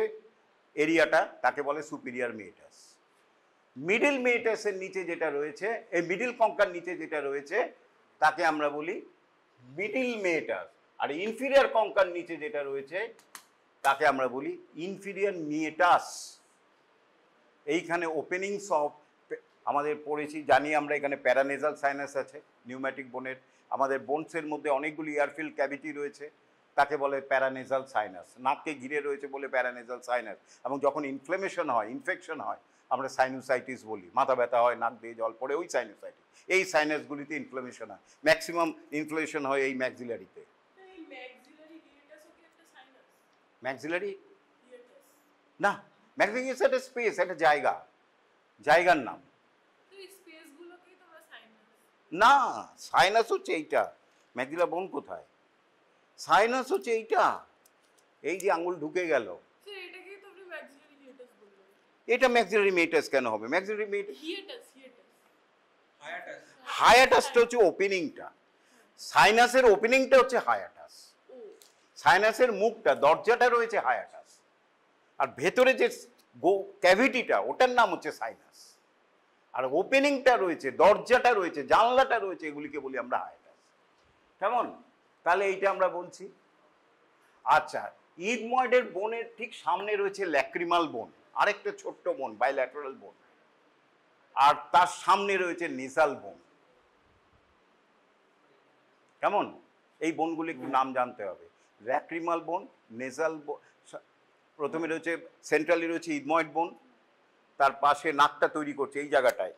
এরিয়াটা তাকে বলে সুপিরিয়র মিয়েটাস। মিডিল মিয়েটাসের নিচে যেটা রয়েছে, এই মিডিল কঙ্কার নিচে যেটা রয়েছে তাকে আমরা বলি মিডিল মিয়েটাস। আর ইনফিরিয়র কঙ্কার নিচে যেটা রয়েছে তাকে আমরা বলি ইনফিরিয়র মিয়েটাস। এইখানে ওপেনিংস অফ আমাদের পড়েছি, জানি আমরা, এখানে প্যারানেজাল সাইনাস আছে নিউম্যাটিক বোনের, আমাদের বোনসের মধ্যে অনেকগুলি এয়ারফিল্ড ক্যাভিটি রয়েছে, তাকে বলে প্যারানেজাল সাইনাস, নাককে ঘিরে রয়েছে বলে প্যারানেজাল সাইনাস। এবং যখন ইনফ্লেমেশন হয়, ইনফেকশন হয়, আমরা সাইনোসাইটিস বলি, মাথা ব্যথা হয়, নাক দিয়ে জল পড়ে, ওই সাইনোসাইটিস। এই সাইনাসগুলিতে ইনফ্লেমেশন হয়, ম্যাক্সিমাম ইনফ্লেমেশন হয় এই ম্যাক্সিলারিতে। ম্যাক্সিলারি না, ম্যাক্সিলারি একটা স্পেস, একটা জায়গা, জায়গার নাম। না, সাইনাস হচ্ছে এইটা, ম্যাক্সিলার বোন কোথায়? সাইনাস হচ্ছে এইটা, এই যে আঙুল ঢুকে গেল, স্যার এটাকেই তো আপনি ম্যাক্সিলারি হিয়াটাস বললেন। এটা ম্যাক্সিলারি মেটাস কেন হবে? Maxillary মেটাস, হিয়াটাস hiatus. হায়াটাসটা হচ্ছে ওপেনিংটা, সাইনাসের ওপেনিংটা হচ্ছে হায়াটাস। ও সাইনাসের মুখটা, দরজাটা রয়েছে হায়াটাস, আর ভেতরে যে ক্যাভিটিটা ওটার নাম হচ্ছে সাইনাস, আর ওপেনিংটা রয়েছে, দরজাটা রয়েছে, জানলাটা রয়েছে, এগুলিকে বলি আমরা হায়াটাস। কেমন? তাহলে এইটা আমরা বলছি। আচ্ছা, ইথময়েডের বোনের ঠিক সামনে রয়েছে ল্যাক্রিমাল বোন, আরেকটা ছোট্ট বোন, বাইল্যাটারাল বোন, আর তার সামনে রয়েছে নেসাল বোন। কেমন? এই বোনগুলি একটু নাম জানতে হবে। ল্যাক্রিমাল বোন, নেসাল বোন, প্রথমে রয়েছে সেন্ট্রালি রয়েছে ইথময়েড বোন, তার পাশে নাকটা তৈরি করছে এই জায়গাটায়।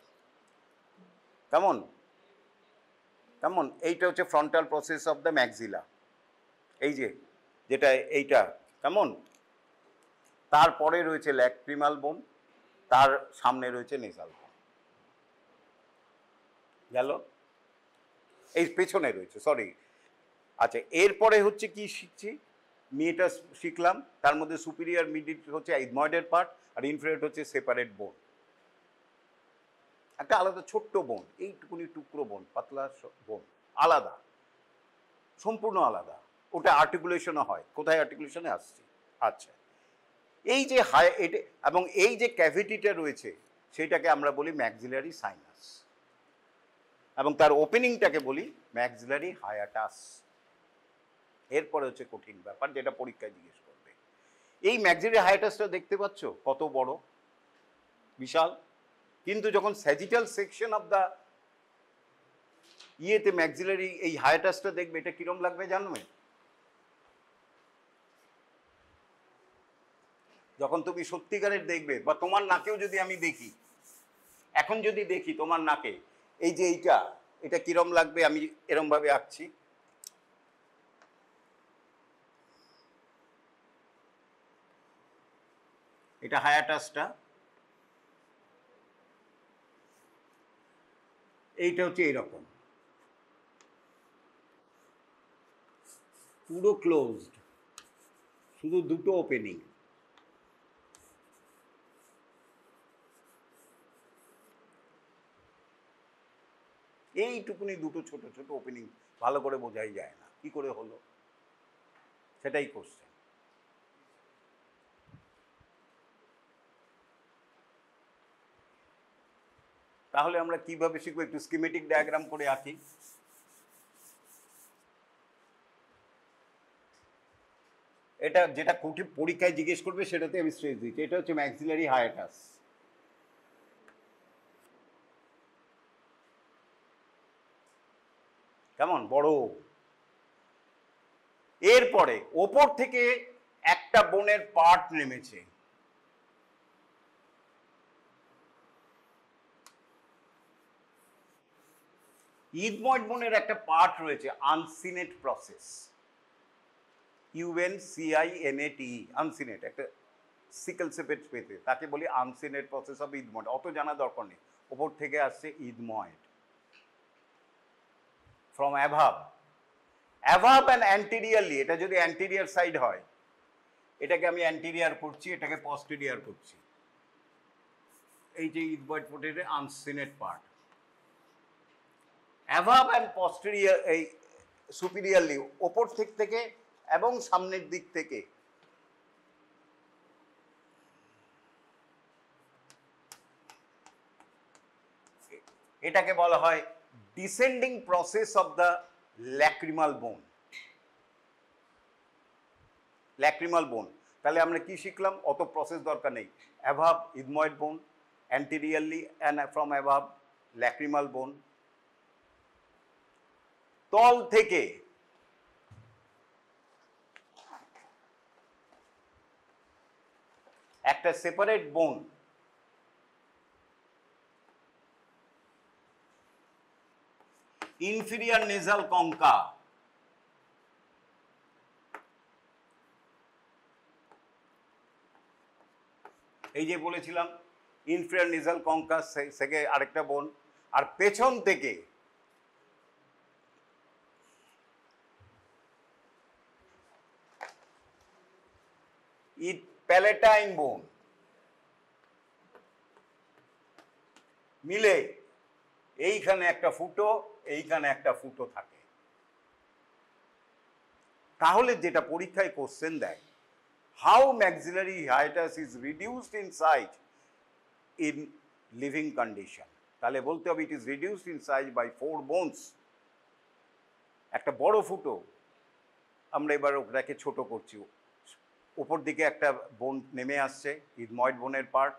কেমন? কেমন? এইটা হচ্ছে frontal process of the maxilla, এই যে যেটা এইটা। কেমন? তারপরে রয়েছে ল্যাক্রিমাল বোন, তার সামনে রয়েছে নেসাল বোন। গেল? এই পেছনে রয়েছে, সরি। আচ্ছা, এরপরে হচ্ছে কি শিখছি? মেয়েটা শিখলাম, তার মধ্যে সুপিরিয়র মিডিল হচ্ছে ইথময়েডের পার্ট, আর ইনফেরিয়র হচ্ছে সেপারেট বোন, একটা আলাদা ছোট্ট বোন, এইটুকুনি টুকরো বোন, পাতলা বোন, আলাদা, সম্পূর্ণ আলাদা। ওটা আর্টিকুলেশনও হয়। কোথায় আর্টিকুলেশনে আসছে? আচ্ছা, এই যে এটা এবং এই যে ক্যাভিটিটা রয়েছে সেটাকে আমরা বলি ম্যাক্সিলারি সাইনাস, এবং তার ওপেনিংটাকে বলি ম্যাক্সিলারি হায়াটাস। এরপরে হচ্ছে কঠিন ব্যাপার, যেটা পরীক্ষায় জিজ্ঞেস করবে। এই ম্যাক্সিলারি হায়াটাসটা দেখতে পাচ্ছ কত বড়, বিশাল। কিন্তু যখন স্যাজিটাল সেকশন অফ দ্য ইয়েতে ম্যাক্সিলারি এই হায়াটাসটা দেখবে, এটা কিরম লাগবে জানবে? যখন তুমি সত্যিকারের দেখবে, বা তোমার নাকেও যদি আমি দেখি, এখন যদি দেখি তোমার নাকে এই যে এইটা, এটা কিরম লাগবে? আমি এরম ভাবে আঁকছি, এটা হায়াটাসটা, এইটা হচ্ছে এইরকম পুরো ক্লোজড, শুধু দুটো ওপেনিং। এইটুকুনি দুটো ছোট ছোট ওপেনিং, ভালো করে বোঝাই যায় না কি করে হলো, সেটাই কোশ্চেন। তাহলে আমরা কিভাবে শিখবো? একটু স্কিমেটিক ডায়াগ্রাম করে আঁকি। এটা যেটা কঠিন পরীক্ষায় জিজ্ঞেস করবে সেটাতে আমি স্ট্রেস দিচ্ছি। এটা হচ্ছে ম্যাক্সিলারি হায়াটাস, কেমন বড়। এরপরে ওপর থেকে একটা বোনের পার্ট নেমেছে, ইথময়েড বোনের একটা পার্ট রয়েছে, আনসিনেট প্রসেস, UNCINATE, আনসিনেট, একটা সিকেল সেপেট পেতে, তাকে বলি আনসিনেট প্রসেস অফ ইথময়েড। অত জানা দরকার নেই, ওপর থেকে আসছে ethmoid from above, above and anteriorly. এটা যদি অ্যান্টিরিয়ার সাইড হয়, এটাকে আমি অ্যান্টিরিয়ার করছি, এটাকে পস্টেরিয়ার করছি। এই যে ইথময়েড পোটেটের uncinate part, above and posterior, এই সুপিরিয়ারলি ওপর থেকে এবং সামনের দিক থেকে এটাকে বলা হয় descending process of the lacrimal বোন। ল্যাক্রিমাল বোন, তাহলে আমরা কি শিখলাম? অত প্রসেস দরকার নেই। অ্যাভাব ইথময়েড বোন, অ্যান্টিরিয়ারলি অ্যান্ড ফ্রম অ্যাভাব ল্যাক্রিমাল বোন, তল থেকে একটা সেপারেট বোন, ইনফিরিয়ার নেজাল কঙ্কা, এই যে বলেছিলাম ইনফিরিয়ার নেজাল কঙ্কা থেকে আরেকটা বোন, আর পেছন থেকে প্যালেটাইন বোন মিলে এইখানে একটা ফুটো, এইখানে একটা ফুটো থাকে। তাহলে যেটা পরীক্ষায় কোশ্চেন দেয়, how maxillary hiatus is reduced in size in living condition, তাহলে বলতে হবে it is reduced in size by 4 bones. একটা বড় ফুটো আমরা এবার ওটাকে ছোট করছি, উপর দিকে একটা বোন নেমে আসছে, ইথময়েড বোনের পার্ট,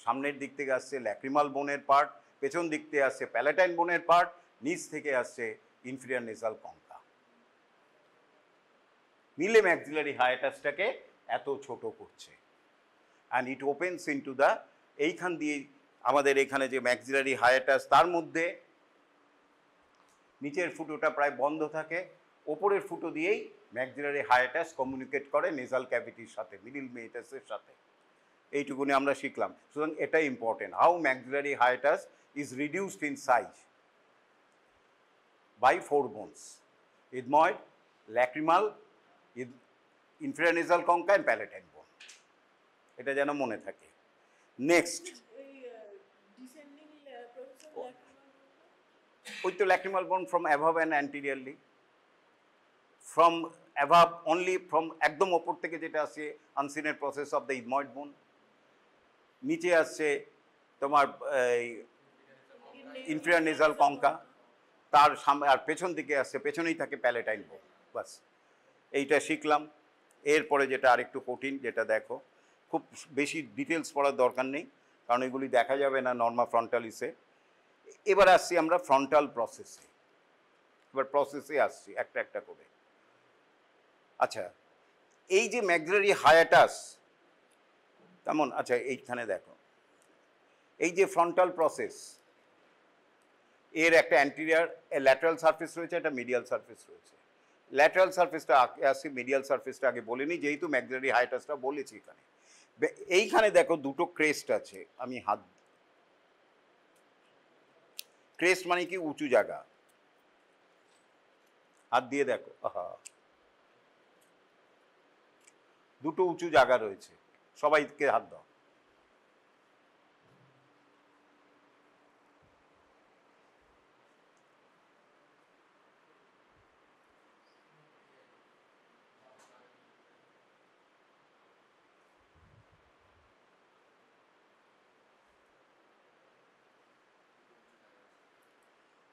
সামনের দিক থেকে আসছে ল্যাক্রিমাল বোনের পার্ট, পেছন দিক থেকে আসছে প্যালেটাইন বোনের পার্ট, নিচ থেকে আসছে ইনফিরিয়র নেসাল কঙ্কা, মিলে ম্যাক্সিলারি হায়াটাসটাকে এত ছোট করছে। And it opens into the, এইখান দিয়ে আমাদের এখানে যে ম্যাক্সিলারি হায়াটাস, তার মধ্যে নিচের ফুটোটা প্রায় বন্ধ থাকে, ওপরের ফুটো দিয়েই ম্যাক্সিলারি হায়াটাস কমিউনিকেট করে নেজাল ক্যাভিটির সাথে, মিডিল মেটাসের সাথে। এইটুকুনি আমরা শিখলাম। সুতরাং এটা important, how maxillary hiatus is reduced in size by 4 bones, ethmoid, lacrimal, inferior nasal concha and palatine bone. এটা যেন মনে থাকে। নেক্সট, ওই তো lacrimal bone from above and anteriorly, from above only, from একদম ওপর থেকে যেটা আসছে আনসিনের process of the ethmoid bone, নিচে আসছে তোমার ইনফিরিয়র নেজাল কঙ্কা, তার সামনে আর পেছন দিকে আসছে, পেছনেই থাকে প্যালেটাইন বোন। বাস এইটা শিখলাম। এরপরে যেটা আরেকটু কঠিন, যেটা দেখো, খুব বেশি ডিটেলস পড়ার দরকার নেই, কারণ এগুলি দেখা যাবে না নর্মা ফ্রন্টালিসে। এবার আসছি আমরা ফ্রন্টাল প্রসেসে। এবার প্রসেসে আসছি একটা একটা করে। আচ্ছা, এই যে ম্যাক্সিলারি হায়াটাস, তেমন, আচ্ছা এইখানে দেখো, এই যে ফ্রন্টাল প্রসেস, এর একটা অ্যান্টিরিয়ার ল্যাটারাল সারফেস রয়েছে, একটা মিডিয়াল সারফেস রয়েছে। ল্যাটারাল সারফেসটা আসি, মিডিয়াল সারফেসটা আগে বলিনি, যেহেতু ম্যাক্সিলারি হায়াটাসটা বলেছি এখানে। এইখানে দেখো দুটো ক্রেস্ট আছে, আমি হাত, ক্রেস্ট মানে কি উঁচু জায়গা, হাত দিয়ে দেখো, আহা, দুটো উঁচু জায়গা রয়েছে, সবাইকে হাত দাও।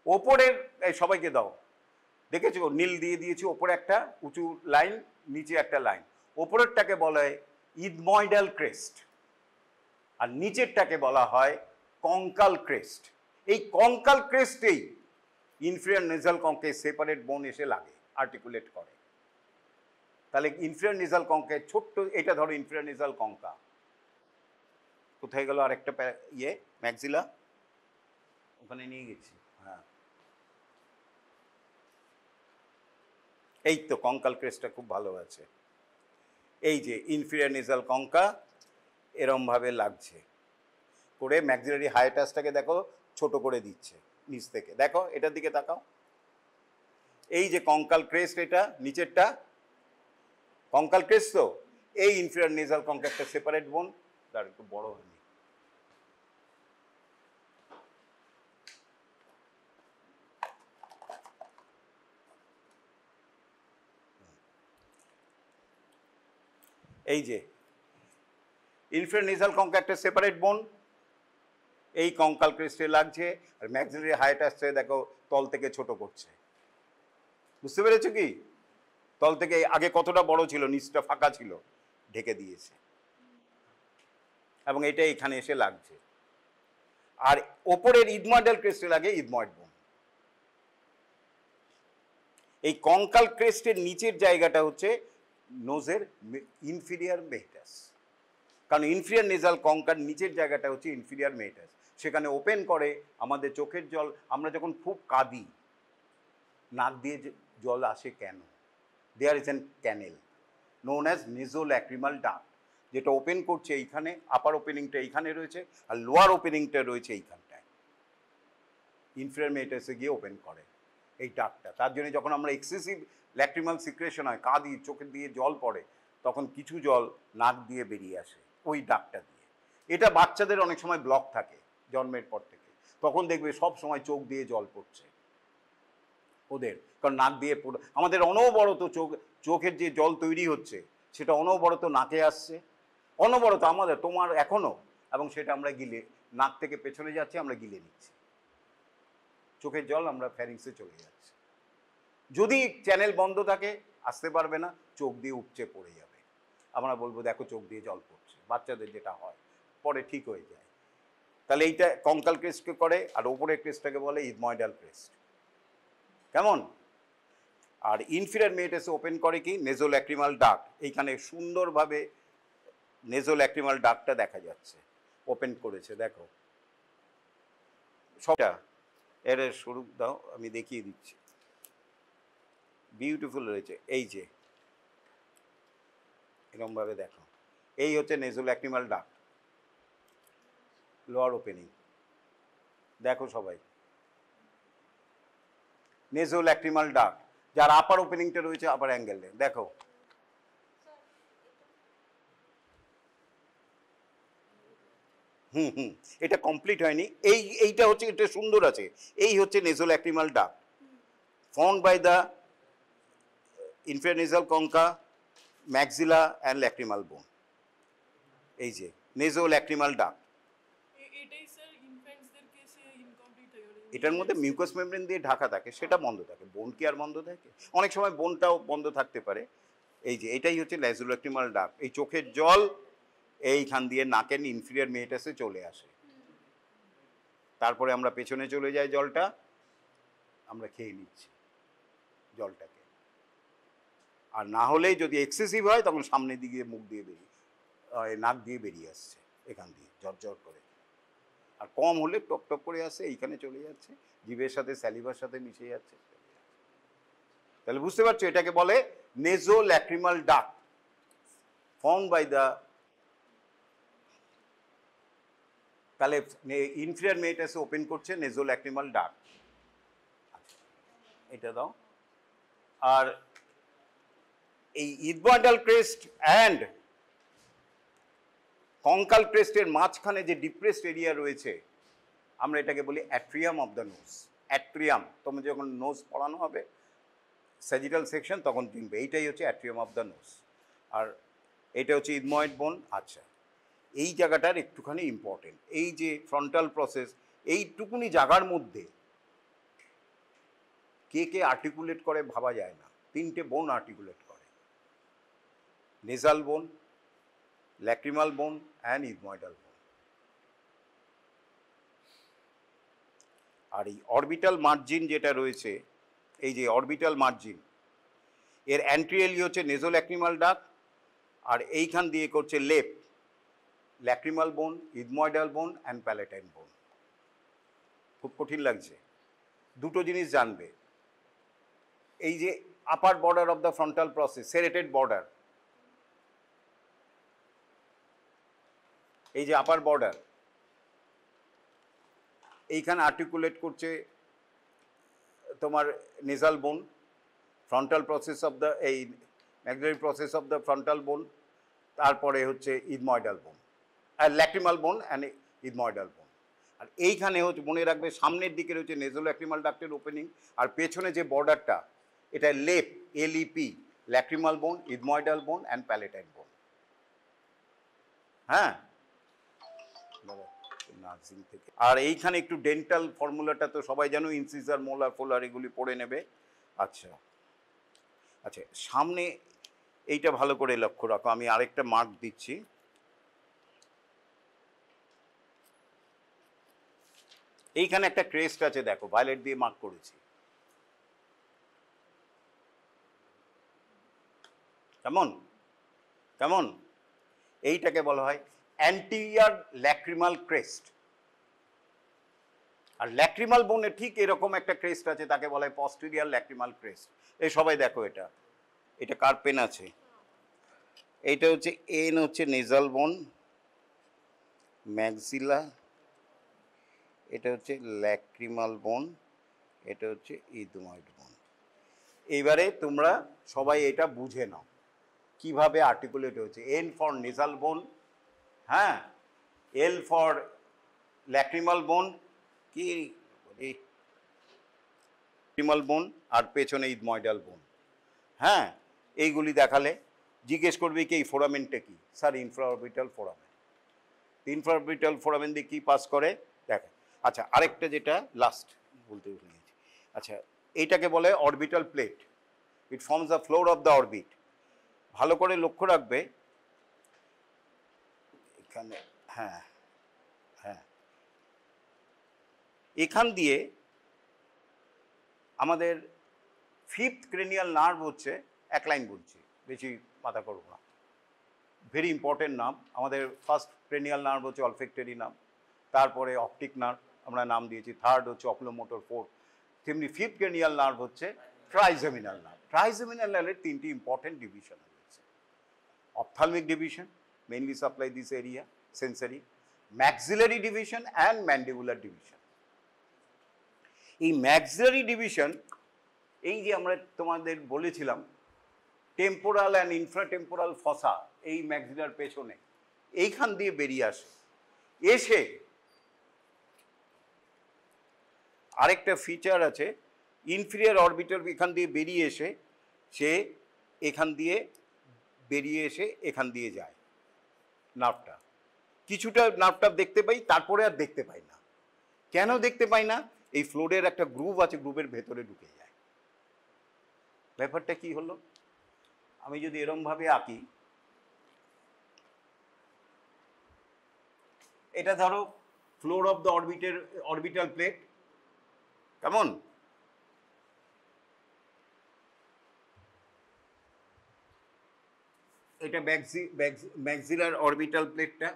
ওপরের সবাইকে দাও, দেখেছো নীল দিয়ে দিয়েছি, ওপরে একটা উঁচু লাইন, নিচে একটা লাইন। ওপরেরটাকে বলা হয় ইথময়েডাল ক্রেস্ট, আর নিচেরটাকে বলা হয় কঙ্কাল ক্রেস্ট। এই কঙ্কাল ক্রেস্টেই ইনফিরিয়র নেজাল কঙ্কে সেপারেট বোন এসে লাগে, আর্টিকুলেট করে। তাহলে ইনফিরিয়র নেজাল কঙ্কে ছোট্ট, এটা ধরো ইনফিরিয়র নেজাল কঙ্কা, কোথায় গেল আরেকটা ইয়ে ম্যাক্সিলা, ওখানে নিয়ে গেছি, হ্যাঁ এই তো কঙ্কাল ক্রেস্টটা খুব ভালো আছে। এই যে ইনফিরিয়র নেজাল কঙ্কা এরমভাবে লাগছে করে ম্যাক্সিলারি হায়াটাসটাকে দেখো ছোট করে দিচ্ছে নিচ থেকে। দেখো এটার দিকে তাকাও, এই যে কঙ্কাল ক্রেস্ট, এটা নিচেরটা কঙ্কাল ক্রেস্ট, তো এই ইনফিরিয়র নেজাল কঙ্কা একটা সেপারেট বোন, তার একটু বড় হয়নি। এই যে ইনফিরিয়র নেজাল কঙ্কা একটা সেপারেট বোন, এই কঙ্কাল ক্রেস্টে লাগছে, আর ম্যাক্সিলারি হায়াটাসে দেখো তল থেকে ছোট করছে। বুঝতে পেরেছো কি? তল থেকে আগে কতটা বড় ছিল, নিচটা ফাঁকা ছিল, ঢেকে দিয়েছে, এবং এটা এখানে এসে লাগছে। আর ওপরের ইথময়েডাল ক্রেস্টে লাগে ইথময়েড বোন। এই কঙ্কাল ক্রেস্টের নিচের জায়গাটা হচ্ছে নোজের ইনফিরিয়র মেটাস, কারণ ইনফিরিয়র নেজাল কঙ্কার নিচের জায়গাটা হচ্ছে ইনফিরিয়র মেটাস, সেখানে ওপেন করে আমাদের চোখের জল। আমরা যখন খুব কাঁদি, নাক দিয়ে জল আসে কেন? There is an canal known as nasolacrimal duct, যেটা ওপেন করছে এইখানে, আপার ওপেনিংটা এইখানে রয়েছে, আর লোয়ার ওপেনিংটা রয়েছে এইখানটায়, ইনফিরিয়র মেটাসে গিয়ে ওপেন করে এই ডাক্টটা। তার জন্য যখন আমরা এক্সেসিভ ল্যাক্রিমাল সিক্রেশন হয়, কাঁদি, চোখের দিয়ে জল পড়ে, তখন কিছু জল নাক দিয়ে বেরিয়ে আসে ওই ডাকটা দিয়ে। এটা বাচ্চাদের অনেক সময় ব্লক থাকে জন্মের পর থেকে, তখন দেখবে সব সময় চোখ দিয়ে জল পড়ছে ওদের, কারণ নাক দিয়ে আমাদের অনবরত চোখের যে জল তৈরি হচ্ছে সেটা অনবরত নাকে আসছে, অনবরত আমাদের, তোমার এখনো, এবং সেটা আমরা গিলে, নাক থেকে পেছনে যাচ্ছে, আমরা গিলে নিচ্ছি, চোখের জল আমরা ফ্যারিংসে চলে যাচ্ছে। যদি চ্যানেল বন্ধ থাকে আসতে পারবে না, চোখ দিয়ে উপচে পড়ে যাবে, আমরা বলবো দেখো চোখ দিয়ে জল পড়ছে, বাচ্চাদের যেটা হয়, পরে ঠিক হয়ে যায়। তাহলে এইটা কঙ্কাল ক্রেস্টকে করে, আর ওপরের ক্রেস্টটাকে বলে ইথময়েডাল ক্রেস্ট। কেমন? আর ইনফিরিয়র মেটাসে ওপেন করে কি নেজোল্যাক্রিমাল ডাক্ট, এইখানে সুন্দরভাবে নেজোল্যাক্রিমাল ডাক্টটা দেখা যাচ্ছে, ওপেন করেছে দেখো সবটা। এর শুরু দাও, আমি দেখিয়ে দিচ্ছি, বিউটিফুল রয়েছে। এই যে এরকমভাবে দেখো, এই হচ্ছে নেজোল্যাক্রিমাল ডাক্ট, লোয়ার ওপেনিং দেখো সবাই, নেজোল্যাক্রিমাল ডাক্ট, যার আপার ওপেনিংটা রয়েছে আপার অ্যাঙ্গেলে দেখো। এটা কমপ্লিট হয়নি, এইটা হচ্ছে, এটা সুন্দর আছে, এই হচ্ছে নেজোল্যাক্রিমাল duct formed by the inferior nasal concha, maxilla and lacrimal bone। এই যে নেজোল্যাক্রিমাল ডাক্ট, এটাই স্যার ইনফ্যান্টসদের কেসে ইনকমপ্লিট হয়ে গেল। এটার মধ্যে মিউকাস মেমব্রেন দিয়ে ঢাকা থাকে, সেটা বন্ধ থাকে, বোন কি আর বন্ধ থাকে? অনেক সময় বোনটাও বন্ধ থাকতে পারে। এই যে এটাই হচ্ছে নেজোল্যাক্রিমাল ডাক্ট, এই চোখের জল এইখান দিয়ে নাকের ইনফিরিয়র মেটাসে চলে আসে, তারপরে আমরা পেছনে চলে যাই, জলটা আমরা খেয়ে নিচ্ছি জলটাকে, আর না হলে যদি এক্সেসিভ হয় তখন সামনের দিকে মুখ দিয়ে বেরিয়ে, নাক দিয়ে বেরিয়ে আসছে এখান দিয়ে ঝরঝর করে, আর কম হলে টপ টপ করে আসছে, এইখানে চলে যাচ্ছে, জিভের সাথে স্যালিভার সাথে মিশে যাচ্ছে। তাহলে বুঝতে পারছো এটাকে বলে নেজোল্যাক্রিমাল ডাক্ট formed by the, তাহলে ইনফিরিয়র মেটাসে ওপেন করছে নেজোল্যাক্রিমাল ডাক্ট। এটা দাও। আর এই ইথময়েডাল ক্রেস্ট অ্যান্ড কঙ্কাল ক্রেস্টের মাঝখানে যে ডিপ্রেসড এরিয়া রয়েছে, আমরা এটাকে বলি atrium of the nose. Atrium, তোমার যখন নোজ পড়ানো হবে স্যাজিটাল সেকশন তখন চিনবে, এইটাই হচ্ছে অ্যাট্রিয়াম অফ দ্য নোজ, আর এটা হচ্ছে ইথময়েড বোন। আচ্ছা, এই জায়গাটার একটুখানি ইম্পর্টেন্ট, এই যে ফ্রন্টাল প্রসেস, এইটুকুনি জায়গার মধ্যে কে কে আর্টিকুলেট করে ভাবা যায় না, তিনটে বোন আর্টিকুলেট করে, নেজাল বোন, ল্যাক্রিমাল বোন অ্যান্ড ইথময়েডাল বোন। আর এই অরবিটাল মার্জিন যেটা রয়েছে, এই যে অরবিটাল মার্জিন, এর অ্যান্ট্রিয়েলি হচ্ছে নেজোল্যাক্রিমাল ডাক্ট, আর এইখান দিয়ে করছে লেপ, ল্যাক্রিমাল বোন, ইথময়েডাল বোন অ্যান্ড প্যালেটাইন বোন। খুব কঠিন লাগছে, দুটো জিনিস জানবে, এই যে upper border of the frontal process, serrated border, এই যে আপার বর্ডার, এইখানে আর্টিকুলেট করছে তোমার নেজাল বোন, ফ্রন্টাল প্রসেস অফ দ্য, এই maxillary process of the frontal বোন, তারপরে হচ্ছে ইথময়েডাল বোন, আর ল্যাক্রিমাল বোন অ্যান্ড ইথময়েডাল বোন। আর এইখানে হচ্ছে মনে রাখবে, সামনের দিকে হচ্ছে নেজোল্যাক্রিমাল ডাক্টের ওপেনিং, আর পেছনে যে বর্ডারটা এটা লেপ, এলইপি, ল্যাক্রিমাল বোন, ইথময়েডাল বোন অ্যান্ড প্যালেটাইন বোন। হ্যাঁ, নার্সিং থেকে। আর এইখানে একটু ডেন্টাল ফর্মুলাটা তো সবাই জানো, ইনসিজার, মোলার, ফোলার এগুলি পড়ে নেবে। আচ্ছা আচ্ছা, সামনে এইটা ভালো করে লক্ষ্য রাখো, আমি আরেকটা মার্ক দিচ্ছি, এইখানে একটা ক্রেস্ট আছে দেখো, ভায়োলেট দিয়ে মার্ক করেছি, কেমন কেমন? এইটাকে বলা হয় অ্যান্টিরিয়র ল্যাক্রিমাল ক্রেস্ট। আর ল্যাক্রিমাল বোনে ঠিক এরকম একটা ক্রেস্ট আছে, তাকে বলা হয় পস্টেরিয়র ল্যাক্রিমাল ক্রেস্ট। এই সবাই দেখো, এটা এটা কার পেন আছে, এইটা হচ্ছে এন, হচ্ছে নেজাল বোন, ম্যাক্সিলা, এটা হচ্ছে ল্যাক্রিমাল বোন, এটা হচ্ছে ইথময়েড বোন। এইবারে তোমরা সবাই এটা বুঝে নাও, কিভাবে আর্টিকুলেট হয়েছে। এন ফর নেজাল বোন, হ্যাঁ, এল ফর ল্যাক্রিমাল বোন, কি ল্যাক্রিমাল বোন, আর পেছনে ইথময়েডাল বোন, হ্যাঁ, এইগুলি দেখালে জিজ্ঞেস করবে কি এই ফোরামেনটা কি, স্যার ইনফ্রাঅরবিটাল ফোরামেন। ইনফ্রাঅরবিটাল ফোরামেন দিয়ে কী পাস করে দেখেন। আচ্ছা, আরেকটা যেটা লাস্ট বলতে ভুলে গেছি, আচ্ছা এইটাকে বলে orbital plate. It forms the floor of the orbit. ভালো করে লক্ষ্য রাখবে এখানে, হ্যাঁ হ্যাঁ, এখান দিয়ে আমাদের ফিফথ ক্রেনিয়াল নার্ভ হচ্ছে, এক লাইন বলছি, বেশি মাথা করব না, ভেরি ইম্পর্টেন্ট নার্ভ। আমাদের ফার্স্ট ক্রেনিয়াল নার্ভ হচ্ছে অলফেক্টরি নার্ভ, তারপরে অপটিক নার্ভ আমরা নাম দিয়েছি, থার্ড হচ্ছে অকুলোমোটর, ফোর্থ। তেমনি ফিফথ ক্রেনিয়াল নার্ভ হচ্ছে ট্রাইজেমিনাল নার্ভ। ট্রাইজেমিনাল নার্ভের তিনটি ইম্পর্টেন্ট ডিভিশন রয়েছে। Ophthalmic division mainly supply this area sensory, maxillary division and mandibular division. এই ম্যাক্সিলারি ডিভিশন, এই যে আমরা তোমাদের বলেছিলাম টেম্পোরাল অ্যান্ড ইনফ্রাটেম্পোরাল ফসা, এই ম্যাক্সিলার পেছনে এইখান দিয়ে বেরিয়ে আসে, এসে আরেকটা ফিচার আছে, ইনফিরিয়র অরবিটাল এখান দিয়ে বেরিয়ে এসে সে এখান দিয়ে বেরিয়ে এসে এখান দিয়ে যায় নার্ভটা। কিছুটা নার্ভটা দেখতে পাই, তারপরে আর দেখতে পাই না। কেন দেখতে পাই না? এই ফ্লোরের একটা গ্রুভ আছে, গ্রুভের ভেতরে ঢুকে যায়। ব্যাপারটা কি হলো? আমি যদি এরমভাবে আঁকি, এটা ধরো floor of the orbital plate, কেমন? এটা ম্যাক্সিলার অরবিটাল প্লেটটা,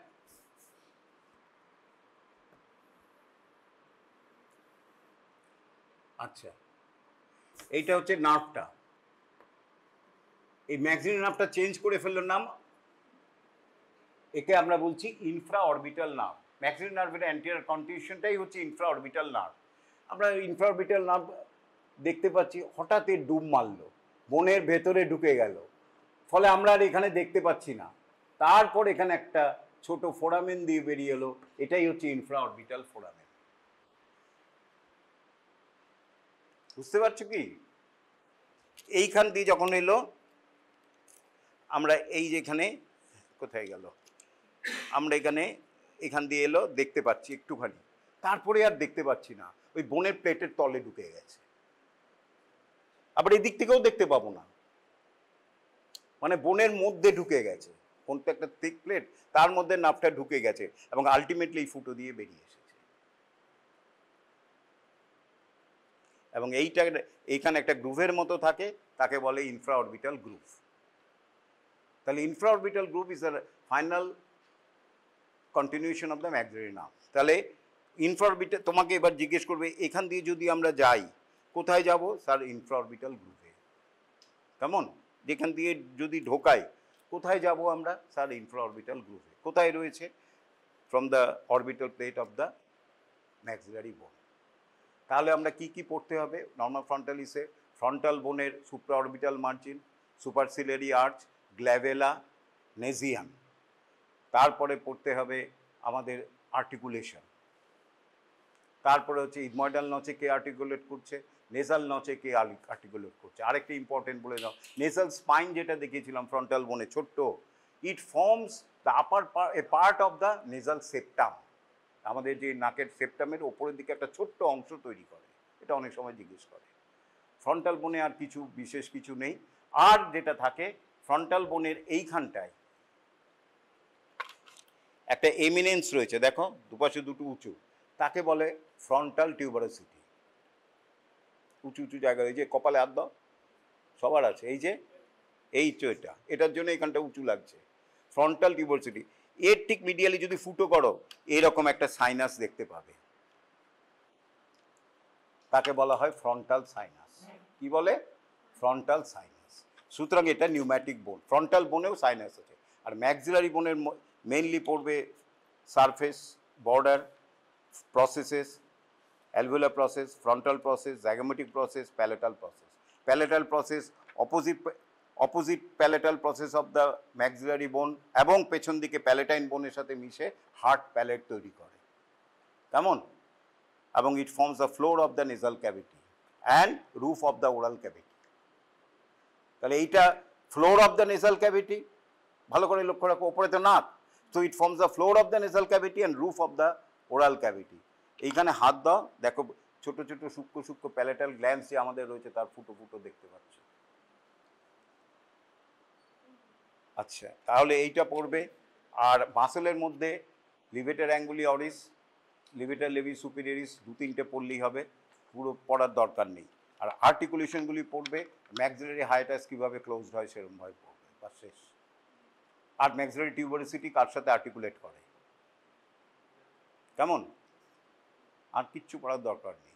আচ্ছা এইটা হচ্ছে নার্ভটা। এই ম্যাক্সিলার নার্ভটা চেঞ্জ করে ফেললো নাম, একে আমরা বলছি ইনফ্রা অরবিটাল নার্ভ। ম্যাক্সিলার নার্ভের অ্যান্টিরিয়র কন্টিনিউশনটাই হচ্ছে ইনফ্রা অরবিটাল নার্ভ। আমরা ইনফ্রা অরবিটাল নার্ভ দেখতে পাচ্ছি, হঠাৎ ডুব মারলো, বোনের ভেতরে ঢুকে গেল, ফলে আমরা আর এখানে দেখতে পাচ্ছি না। তারপর এখানে একটা ছোট ফোরামেন দিয়ে বেরিয়ে এলো, এটাই হচ্ছে ইনফ্রা অরবিটাল ফোরামেন। বুঝতে পারছো কি? এইখান দিয়ে যখন এলো, আমরা এই যেখানে, কোথায় গেল, আমরা এখান দিয়ে এলো, দেখতে পাচ্ছি একটুখানি, তারপরে আর দেখতে পাচ্ছি না, ওই বোনের প্লেটের তলে ঢুকে গেছে। আবার এই দিক থেকেও দেখতে পাবো না, মানে বোনের মধ্যে ঢুকে গেছে, কোনটা একটা থিক প্লেট, তার মধ্যে নার্ভটা ঢুকে গেছে এবং আলটিমেটলি এই ফুটো দিয়ে বেরিয়ে এসেছে। এবং এইখানে একটা গ্রুভের মতো থাকে, তাকে বলে ইনফ্রা অরবিটাল গ্রুভ। তাহলে infra orbital groove is the final continuation of the maxillary nerve. তাহলে ইনফ্রা অরবিটাল, তোমাকে এবার জিজ্ঞেস করবে এখান দিয়ে যদি আমরা যাই, কোথায় যাব? স্যার ইনফ্রা অরবিটাল গ্রুভে। কেমন? যেখান দিয়ে যদি ঢোকাই, কোথায় যাব আমরা? স্যার ইনফ্রা অরবিটাল গ্রুভে। কোথায় রয়েছে? From the orbital plate of the maxillary bone. তাহলে আমরা কি কি পড়তে হবে নর্মাল ফ্রন্টালিসে? ফ্রন্টাল বোনের supra orbital margin, superciliary arch, glabella, nasion. তারপরে পড়তে হবে আমাদের আর্টিকুলেশন। তারপরে হচ্ছে ইথময়েডাল নচে কে আর্টিকুলেট করছে, নেজাল নচে কে আর্টিকুলেট করছে। আরেকটা ইম্পর্টেন্ট বলে দাও, নেজাল স্পাইন যেটা দেখিয়েছিলাম ফ্রন্টাল বোনে ছোট্ট, it forms the upper part of the nasal septum. আমাদের যে নাকের সেপ্টামের ওপরের দিকে একটা ছোট্ট অংশ তৈরি করে, এটা অনেক সময় জিজ্ঞেস করে। ফ্রন্টাল বোনে আর কিছু বিশেষ কিছু নেই। আর যেটা থাকে ফ্রন্টাল বোনের এইখানটায় একটা এমিনেন্স রয়েছে, দেখো দুপাশে দুটো উঁচু, তাকে বলে ফ্রন্টাল টিউবারোসিটি। উঁচু উঁচু জায়গা, এই যে কপালে হাত দাও, সবার আছে, এই যে এই তো এটার জন্য এখানটা উঁচু লাগছে, ফ্রন্টাল টিউবারোসিটি। এর ঠিক মিডিয়ালি যদি ফুটো করো, এরকম একটা সাইনাস দেখতে পাবে, তাকে বলা হয় ফ্রন্টাল সাইনাস। কি বলে? Frontal sinus. সুতরাং এটা নিউম্যাটিক বোন। ফ্রন্টাল বোনেও সাইনাস আছে। আর ম্যাক্সিলারি বোনের মেইনলি পড়বে surface, border, processes, alveolar process, frontal process, zygomatic process, palatal process. Palatal process opposite opposite palatal process of the maxillary bone এবং পেছন দিকে প্যালেটাইন বোনের সাথে মিশে হার্ড প্যালেট তৈরি করে, কেমন? এবং it forms the floor of the nasal cavity and roof of the oral cavity. তাহলে এইটা floor of the nasal cavity, ভালো করে লক্ষ্য রাখো, ওপরে তো নাক, so it forms the floor of the nasal cavity and roof of the oral cavity. এইখানে হাত দাও, দেখো ছোট ছোট সূক্ষ্ম সূক্ষ্ম প্যালেটাল গ্ল্যান্ডস যে আমাদের রয়েছে তার ফুটো ফুটো দেখতে পাচ্ছ। আচ্ছা, তাহলে এইটা পড়বে। আর মাসেলের মধ্যে লিভেটার অ্যাঙ্গুলি অরিস, লিভেটার লেভি সুপিরিয়রিস 2-3টে পড়লেই হবে, পুরো পড়ার দরকার নেই। আর আর্টিকুলেশনগুলি পড়বে, ম্যাক্সিলারি হায়াটাস কীভাবে ক্লোজড হয় সেরকমভাবে পড়বে, বা শেষ। আর ম্যাক্সিলারি টিউবারসিটি কার সাথে আর্টিকুলেট করে, কেমন? আর কিচ্ছু পড়ার দরকার নেই।